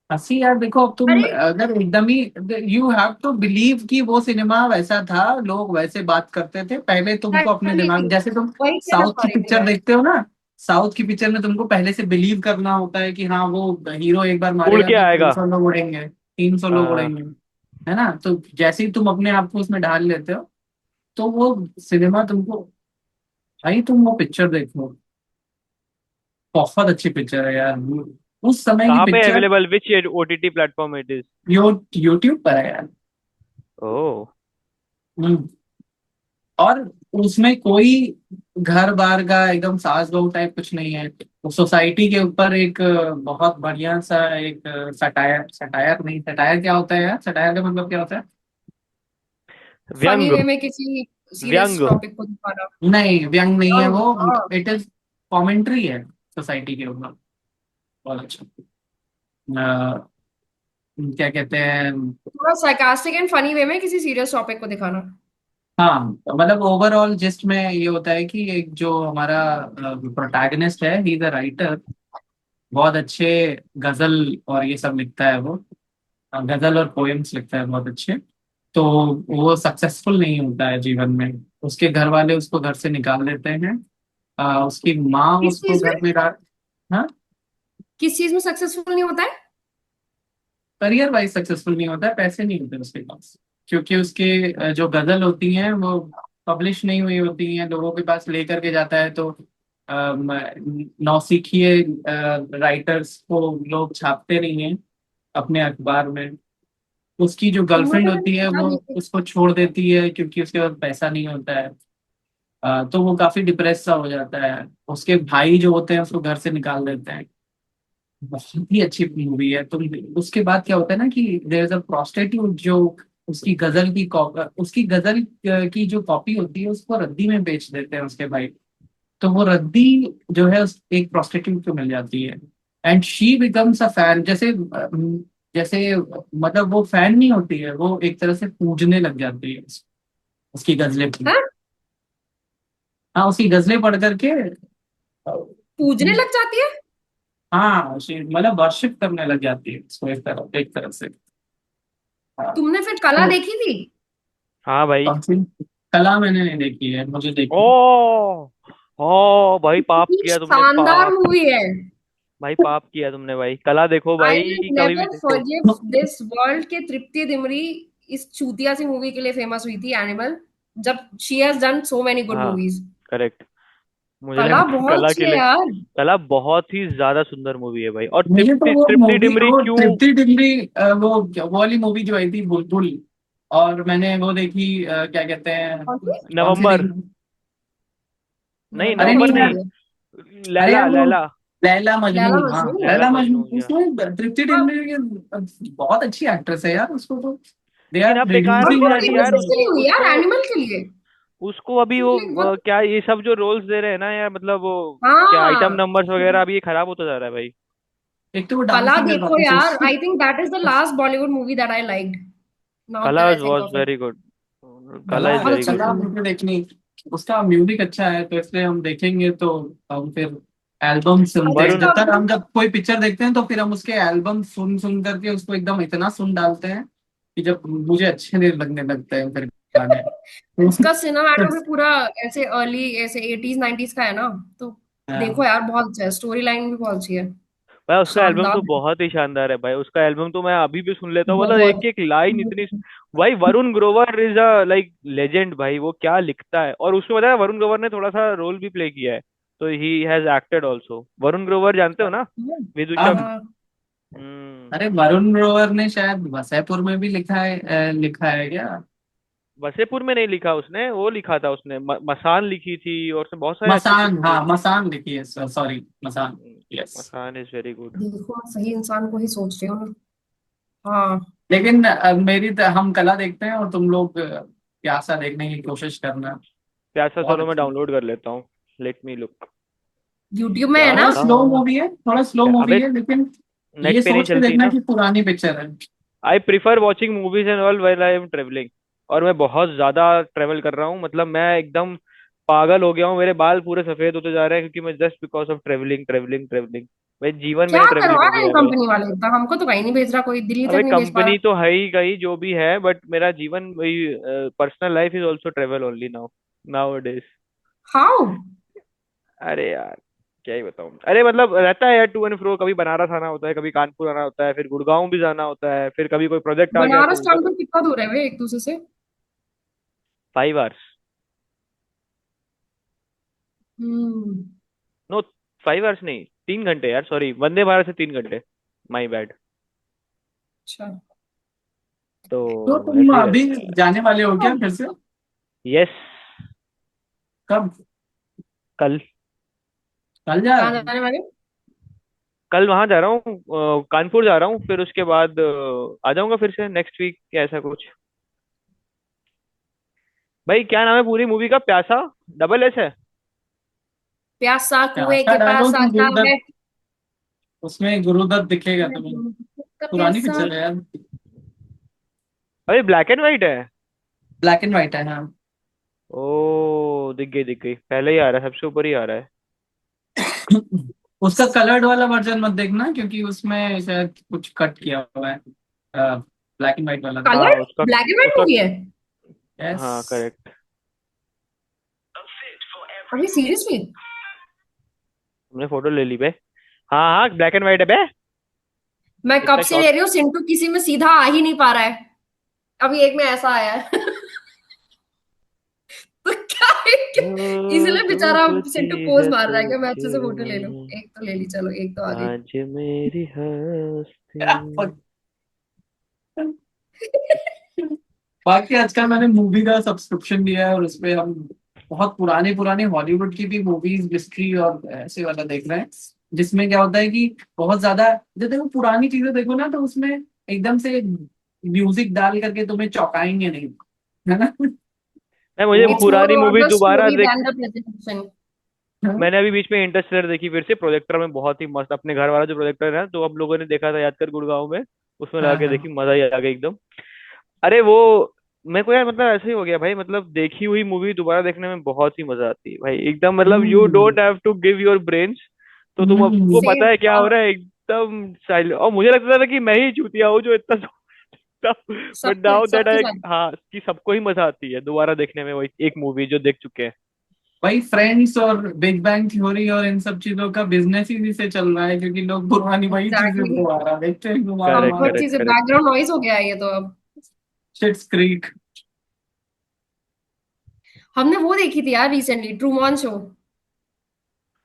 हंसी यार देखो, अब तुम
अरे
अगर एकदम ही, यू हैव टू बिलीव कि वो सिनेमा वैसा था, लोग वैसे बात करते थे पहले। तुमको अपने दिमाग,
एग्जैक्टली,
जैसे तुम
वही कहना
साउथ
चाह
की
रही थी
पिक्चर
मैं।
देखते हो ना, साउथ की पिक्चर में तुमको पहले से बिलीव करना होता है कि हाँ वो हीरो एक बार
उड़
मारेगा
के
तो तीन
आएगा।
सौ लोग उड़ेंगे, 300 लोग
हाँ
उड़ेंगे, है ना? तो जैसे ही तुम अपने आप को उसमें ढाल लेते हो, तो वो सिनेमा तुमको, भाई तुम वो पिक्चर देखो, बहुत अच्छी पिक्चर है यार। उस समय की
कहाँ पे
picture
available, which OTT platform it is?
YouTube पर है यार।
ओह।
हम्म। और उसमें कोई घर बार का एकदम सास बहू टाइप कुछ नहीं है। वो सोसाइटी के ऊपर एक बहुत बढ़िया सा एक सटायर, सटायर नहीं, सटायर क्या होता है यार, सटायर का मतलब क्या होता है?
फनी
व्यंग।
वे में किसी सीरियस
व्यंग।
टॉपिक को दिखाना।
नहीं, व्यंग नहीं है
हाँ,
वो।
हाँ।
इट इज कॉमेंट्री है सोसाइटी के ऊपर। बहुत अच्छा। क्या कहते हैं।
थोड़ा sarcastic एंड फनी वे में किसी सीरियस टॉपिक को दिखाना।
हाँ, मतलब ओवरऑल जिस्ट में ये होता है कि एक जो हमारा प्रोटैगनिस्ट है, ही इज अ राइटर। बहुत अच्छे गजल और ये सब लिखता है वो। गजल और पोएम्स लिखता है बहुत अच्छे। तो वो सक्सेसफुल नहीं होता है जीवन में। उसके घर वाले उसको घर से निकाल देते हैं। उसकी माँ
किस
उसको
चीज में?
घर में हाँ,
किस चीज में सक्सेसफुल नहीं होता है?
करियर वाइज सक्सेसफुल नहीं होता है, पैसे नहीं होते उसके पास। क्योंकि उसके जो गजल होती हैं वो पब्लिश नहीं हुई होती हैं, लोगों के पास लेकर के जाता है तो नौसिखिए राइटर्स को लोग छापते नहीं हैं अपने अखबार में। उसकी जो
तुमने
गर्लफ्रेंड
तो मैंने
होती है
पढ़ा
वो
नहीं थी।
उसको छोड़ देती है क्योंकि उसके पास पैसा नहीं होता है। तो वो काफी डिप्रेस सा हो जाता है। उसके भाई जो होते हैं उसको घर से निकाल देते हैं। बहुत ही अच्छी मूवी है। तुम उसके बाद क्या होता है ना कि देयर इज अ प्रोस्टिट्यूट जो उसकी गजल की जो कॉपी होती है उसको रद्दी में बेच देते हैं उसके भाई। तो वो रद्दी जो है उस एक प्रोस्टिट्यूट को मिल जाती है। And she becomes a fan, जैसे मतलब वो फैन नहीं होती है, वो एक तरह से पूजने लग जाती है उसकी गजलें पढ़।
हाँ,
हाँ, उसकी गजलें पढ़ करके
पूजने लग जाती है।
हाँ, मतलब वर्शिप करने लग जाती है उसको एक तरह से। हाँ।
तुमने फिर कला
तो
देखी थी?
हाँ भाई।
कौन सी? कला मैंने नहीं देखी है, मुझे देखी।
ओ। ओ भाई, पाप
कितनी
किया तुमने,
शानदार
पाप।
मूवी है।
भाई पाप किया तुमने भाई, कला देखो
आई
भाई,
विल
कभी भी
नेवर
देखो।
फॉरगिव दिस वर्ल्ड के तृप्ति दिमरी इस चूतिया सी मूवी के लिए फेमस हुई थी, एनिमल। जब she has done so many good
हाँ,
मूवीज।
करेक्ट। मुझे
कला
लगता है
बहुत
कला
अच्छी
के
है
लिए,
यार।
कला बहुत ही ज्यादा सुंदर मूवी है भाई। और
मुझे तो
तृप्ति
वो
तृप्ति
मूवी,
डिमरी
वो
क्यों?
तृप्ति डिमरी, वो वाली मूवी जो आई थी बुलबुल। और मैंने वो देखी, क्या कहते हैं,
कौन सी?
कौन सी
नवंबर।
देखी?
नहीं,
मैंने
अरे
कौन
नवंबर
नहीं
सी
यार।
नहीं।
देखी है?
अरे
लैला
यार वो
लैला।
लैला मजनू,
लैला
हाँ
मजनू।
लैला
लैला
मजनू,
मजनू या।
उसमें तृप्ति
हाँ,
डिमरी बहुत अच्छी एक्ट्रेस है यार। उसको तो दे
लेकिन
आर
अब बेकार
और
नहीं
रिड्यूसिंग
वो
हर
बनाती
टू
फेमस
यार
किसके
मूवी।
लिए हुई यार?
उसको।
एनिमल के लिए।
उसको अभी वो
Like, what?
क्या ये सब जो रोल्स दे रहे हैं ना यार, मतलब वो क्या आइटम
हाँ।
नंबर्स वगैरह, अभी ये खराब होता जा रहा है भाई।
एक तो वो डांस
कला
नहीं कर
देखो
पाती थी
यार, I think that is the last Bollywood movie that I liked, now that
Qala
I think
was
of it.
Very good. Qala
Qala,
is
बहुत
वेरी
अच्छी
गुड।
कला
मूवी।
मुझे देखनी। उसका म्यूजिक अच्छा है तो इसलिए हम देखेंगे तो हम फिर एल्बम सुनते हैं।
वरुण।
जब तक हम जब कोई पिक्चर देखते हैं तो फिर हम उसके एल्बम सुन सुन करके उसको एकदम इतना सुन डालते हैं कि जब मुझे अच्छे नहीं लगने लगते हैं फिर गाने।
उसका सिनेमैटोग्राफी पूरा ऐसे अर्ली ऐसे 80s 90s का है ना, तो देखो
हाँ।
यार बहुत अच्छा है, स्टोरी लाइन भी बहुत अच्छी है।
भाई उसका एल्बम
शानदार
तो
है।
बहुत ही शानदार है भाई, उसका एल्बम तो मैं अभी भी सुन लेता हूँ, मतलब
बहुत।
एक एक लाइन इतनी। भाई Varun Grover is a like legend भाई, वो क्या लिखता है। और उसमें पता है वरुण ग्रोवर ने थोड़ा सा रोल भी प्ले किया है, तो he has acted also. Varun Grover जानते हो ना, विदूषक।
अब
हाँ।
हम्म।
अरे वरुण ग्रोवर ने शायद वसैपुर में भी लिखा है क्या?
वसेपुर में नहीं लिखा उसने, वो लिखा था उसने मसान लिखी थी, और उसने बहुत सारी अच्छी अच्छी
मसान,
मूवी।
हाँ मसान लिखी है, sorry Masaan. Yes.
Masaan is very good.
देखो सही इंसान को ही सोच रही हूँ मैं। हाँ।
लेकिन हम कला देखते हैं और तुम लोग प्यासा देखने की कोशिश करना।
प्यासा,
बहुत
चलो मैं
अच्छी।
डाउनलोड कर लेता हूँ। Let me look.
यूट्यूब में है ना?
थोड़ा
प्यासा।
स्लो मूवी है, थोड़ा स्लो मूवी
अबे
है, लेकिन ये
नेट पे नहीं
सोच के
चलती
देखना
ना।
कि पुरानी पिक्चर है।
I prefer watching movies and all while I am travelling. और मैं बहुत ज्यादा ट्रेवल कर रहा हूँ, मतलब मैं एकदम पागल हो गया हूँ, मेरे बाल पूरे सफेद होते जा रहे हैं क्योंकि मैं just because of travelling travelling travelling. भाई जीवन
क्या
में ही ट्रेवलिंग
करवा
हो
रहे
गया
हैं
है भाई।
कंपनी वाले इतना? हमको तो कहीं नहीं भेज रहा, कोई दिल्ली तक
अबे
नहीं भेज पा
कंपनी
रहा।
तो है ही कहीं जो भी है, बट मेरा जीवन वही personal life is also travel only now, now days.
How?
अरे यार, क्या ही बताऊं। अरे मतलब रहता है यार, टू एंड फ्रो, कभी बनारस आना होता है, कभी कानपुर आना होता है, फिर गुड़गांव भी जाना होता है, फिर कभी कोई प्रोजेक्ट आ गया तो
बनारस
उधर।
कानपुर कितना दूर है वे एक दूसरे से?
5 आवर्स।
हम्म।
नो, 5 आवर्स नहीं, 3 घंटे यार, सॉरी, वंदे भारत से 3 घंटे, माई बैड।
अच्छा।
तो
तो
तुम
ऐसे ही
अभी
रहता है।
जाने वाले हो क्या फिर से?
यस।
कब?
कल।
कल जा
कहाँ
रहे हो?
जाने वाले?
कल वहां जा रहा हूँ, कानपुर जा रहा हूँ, फिर उसके बाद आ जाऊंगा फिर से नेक्स्ट वीक या ऐसा कुछ। भाई क्या नाम है पूरी मूवी का? प्यासा, डबल एस है।
प्यासा कुएं
प्यासा
के
डालो
पास
तुम
आता है।
गुरुदत्त, उसमें गुरुदत्त दिखेगा
मैं
तुम्हें।
का
पुरानी
प्यासा।
पिक्चर है यार।
अरे ब्लैक एंड व्हाइट है।
ब्लैक एंड व्हाइट है हाँ।
ओ दिख गई दिख गई, पहले ही आ रहा है, सबसे ऊपर ही आ रहा है।
उसका कलर्ड वाला वर्जन मत देखना क्योंकि उसमें शायद कुछ कट किया हुआ है। ब्लैक एंड व्हाइट वाला
हाँ
कलर
उसका
ब्लैक एंड व्हाइट
उसका
मूवी है?
यस।
हाँ करेक्ट।
अभी सीरियसली?
हमने फोटो ले ली बे। हाँ हाँ ब्लैक एंड व्हाइट है बे।
मैं कब
इतना
से ले
शॉर्ट।
रही हूँ, सिंटू किसी में सीधा आ ही नहीं पा रहा है। अभी एक में ऐसा आया है। तो क्या है इसलिए बेचारा सिंटू
डूबती
पोज
है
मार रहा है कि मैं अच्छे से फोटो ले लूं।
तुझे
एक तो ले ली, चलो एक तो आ गई।
आज मेरी हस्ती।
बाकी आजकल मैंने मूवी का सब्सक्रिप्शन लिया है और उसपे हम बहुत पुराने पुराने हॉलीवुड की भी मूवीज, मिस्ट्री और ऐसे वाला देख रहे हैं। जिसमें क्या होता है कि बहुत ज्यादा, जब देखो पुरानी चीजें देखो ना तो उसमें एकदम से म्यूजिक डाल करके तुम्हें चौंकाएंगे नहीं, है ना?
मैं मुझे
वो
इट्स मोर
पुरानी
अबाउट
मूवी
द
दोबारा
स्टोरी
देख।
Then the presentation.
हाँ,
मैंने अभी बीच में इंटरस्टेलर देखी फिर से प्रोजेक्टर में, बहुत ही मस्त, अपने घर वाला जो प्रोजेक्टर है तो हम लोगों ने देखा था याद कर गुड़गांव में, उसमें लगा
हाँ,
के देखी,
हाँ।
मजा ही आ गया एकदम। अरे वो मेरे को यार मतलब ऐसे ही हो गया भाई, मतलब देखी हुई मूवी दोबारा देखने में बहुत ही मजा आती है भाई एकदम, मतलब you
hmm.
Don't have to give your brains. तो तुम आपको
हम्म।
पता
सेम।
है क्या हो रहा है एकदम साइलेंट, और मुझे लगता था कि मैं ही चूतिया हूँ जो इतना सोचता। बट
सबके
नाउ दैट
सबके
आई,
साथ।
हाँ कि सबको ही मजा आती है दोबारा देखने में वही एक मूवी जो देख चुके हैं।
भाई फ्रेंड्स और बिग बैंग थ्योरी और इन सब चीजों का बिजनेस ही इसी से चल रहा है क्योंकि लोग पुरानी वही चीजें
एग्जैक्टली।
दोबारा देखते हैं, घुमा
हम
करेक्ट
घुमा
बहुत
के।
करेक्ट
चीजें,
करेक्ट।
बैकग्राउंड नॉइज हो गया है ये तो अब।
Schitt's Creek.
हमने वो देखी थी यार रिसेंटली, ट्रूमैन शो।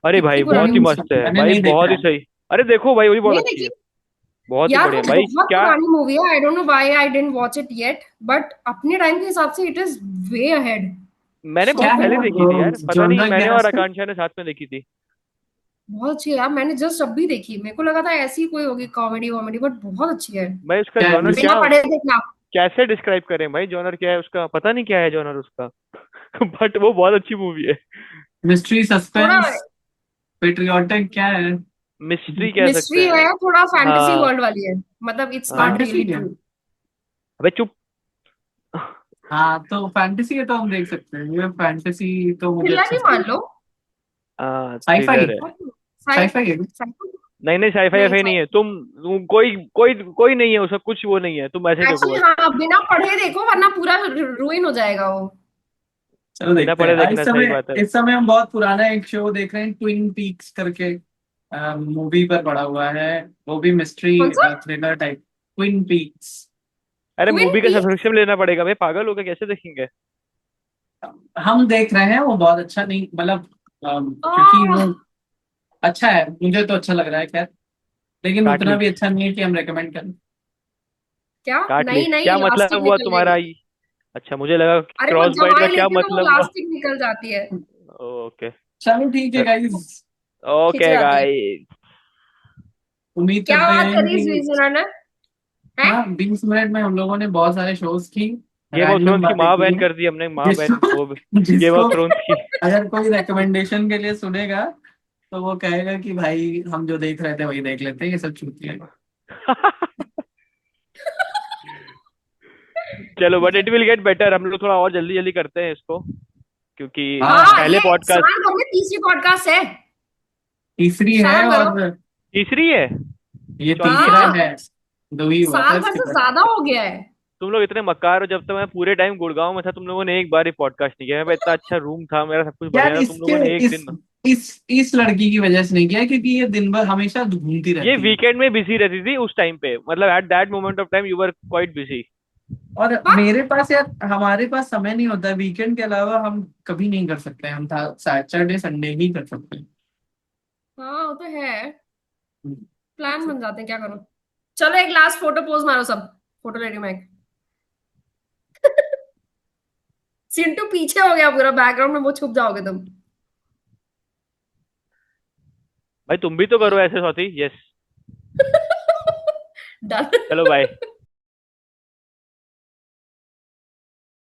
अरे
कितनी
भाई
पुरानी
बहुत ही
मूवी।
मस्त है
मैंने
भाई,
नहीं
बहुत
देखा
ही
है।
सही। अरे देखो भाई वो भी बहुत
नहीं
अच्छी
देखी
है, बहुत ही
यार, वो
बढ़िया भाई
बहुत
क्या।
पुरानी मूवी है। आई don't know why I didn't watch it yet, but अपने टाइम के हिसाब से इट इज वे अहेड।
मैंने
क्या
बहुत
है
पहले देखी थी
वो?
यार, पता नहीं,
जॉनरा क्या
मैंने
है
और
उसका?
आकांक्षा ने साथ में देखी थी।
बहुत अच्छी है यार, मैंने जस्ट अभी देखी। मेरे को लगा था ऐसी कोई होगी कॉमेडी वॉमेडी, बट बहुत अच्छी है।
भाई उसका
क्या है
जॉनर
बिना
क्या,
पढ़े देखना।
कैसे डिस्क्राइब करें भाई, जॉनर क्या है उसका, पता नहीं क्या है जॉनर उसका। बट वो बहुत अच्छी मूवी है।
मिस्ट्री,
थोड़ा
सस्पेंस, पेट्रियोटिक, क्या है?
मिस्ट्री कह सकते
मिस्ट्री है,
हैं।
थोड़ा फैंटेसी
हाँ
वर्ल्ड वाली है। मतलब इट्स नॉट
हाँ।
फैंटेसी
रियली
है?
ट्रू।
अबे चुप।
हाँ तो फैंटेसी है तो हम देख सकते हैं, ये फैंटेसी तो मुझे
थ्रिलर
अच्छा
ही मान लो।
साईफाई।
थ्रिलर है।
साइ
साईफाई है?
साइ-
नहीं नहीं, साईफाई
नहीं,
वाईफाई नहीं है, तुम कोई कोई कोई नहीं है उसका, कुछ वो नहीं है, तुम ऐसे देखो
एक्चुअली
बस।
हाँ, बिना पढ़े देखो वरना पूरा रुइन हो जाएगा वो।
चलो
बिना
देखते हैं।
पढ़े देखना, सही बात है।
इस समय हम बहुत पुराना एक शो देख रहे हैं, ट्विन पीक्स करके, मूवी पर पड़ा हुआ है। वो भी मिस्ट्री
कौन सा?
Thriller type. Twin peaks.
अरे
ट्विन
मूवी का
पीक्स?
सब्सक्रिप्शन लेना पड़ेगा भाई, पागल हो गए, कैसे देखेंगे।
हम देख रहे हैं, वो बहुत अच्छा नहीं मतलब, क्योंकि वो अच्छा है, मुझे तो अच्छा लग रहा है खैर, लेकिन
काट
उतना
ली।
भी अच्छा नहीं है कि हम रेकमेंड करें।
क्या?
काट ली
नहीं नहीं,
क्या मतलब
लास्टिक
हुआ
निकल
तुम्हारा
जाएगी।
ये? अच्छा मुझे लगा
अरे वो
क्रॉस बाइट का
जमाए
क्या
लेते हैं तो वो
मतलब हुआ।
लास्टिक निकल जाती है।
ओके।
चलो ठीक है गाइस।
खिंच
ओके
जाती है।
गाइस।
उम्मीद
क्या
करते
बात
हैं
करी
कि
इस रीजनर ने? हैं?
हाँ 20 मिनट में हम लोगों ने बहुत सारे शोज की,
गेम ऑफ
रैंडम
थ्रोन्स की
बातें
माँ
की
बहन
हैं।
कर दी हमने, माँ बहन
जिसको
वो गेम
जिसको
ऑफ थ्रोन्स की।
अगर कोई रिकमेंडेशन के लिए सुनेगा तो वो कहेगा कि भाई हम जो देख रहे थे वही देख लेते हैं, ये सब चूतिया है।
चलो but it will get better, हम लोग थोड़ा और जल्दी जल्दी करते हैं इसको, क्योंकि
हाँ
हाँ,
पहले
ये
पॉडकास्ट।
साल भर में तीसरी पॉडकास्ट है।
तीसरी है
शर्म करो।
और
तीसरी है?
ये
चौथी है
तीसरा
क्या?
हाँ,
है। दो ही हुआ था
साल भर
इसके
से
बाद।
ज्यादा हो गया है।
तुम लोग इतने मक्कार हो, जब तक मैं पूरे टाइम गुड़गांव में था तुम लोगों ने एक बार ही पॉडकास्ट नहीं किया। मेरा इतना अच्छा रूम था, मेरा सब कुछ
यार
बढ़िया था, तुम
इसके
लोगों ने एक
इस
दिन।
इस लड़की की वजह से नहीं किया क्योंकि ये दिन भर हमेशा घूमती
ये
रहती है।
वीकेंड में बिजी रहती थी उस टाइम पे, मतलब at that moment of time you were quite busy.
और
हाँ,
मेरे पास यार, हमारे पास समय नहीं होता वीकेंड के अलावा, हम कभी नहीं कर सकते, हम था सैटरडे संडे ही कर सकते हैं।
हाँ वो तो है, प्लान बन जाते हैं, क्या करूं। चलो एक लास्ट फोटो पोज मारो सब, फोटो ले रही हूँ मैं एक। चिंटू पीछे हो गया पूरा, बैकग्राउंड में वो छुप जाओगे तुम।
भाई तुम भी तो करो ऐसे, स्वाति। यस।
डन।
चलो बाय।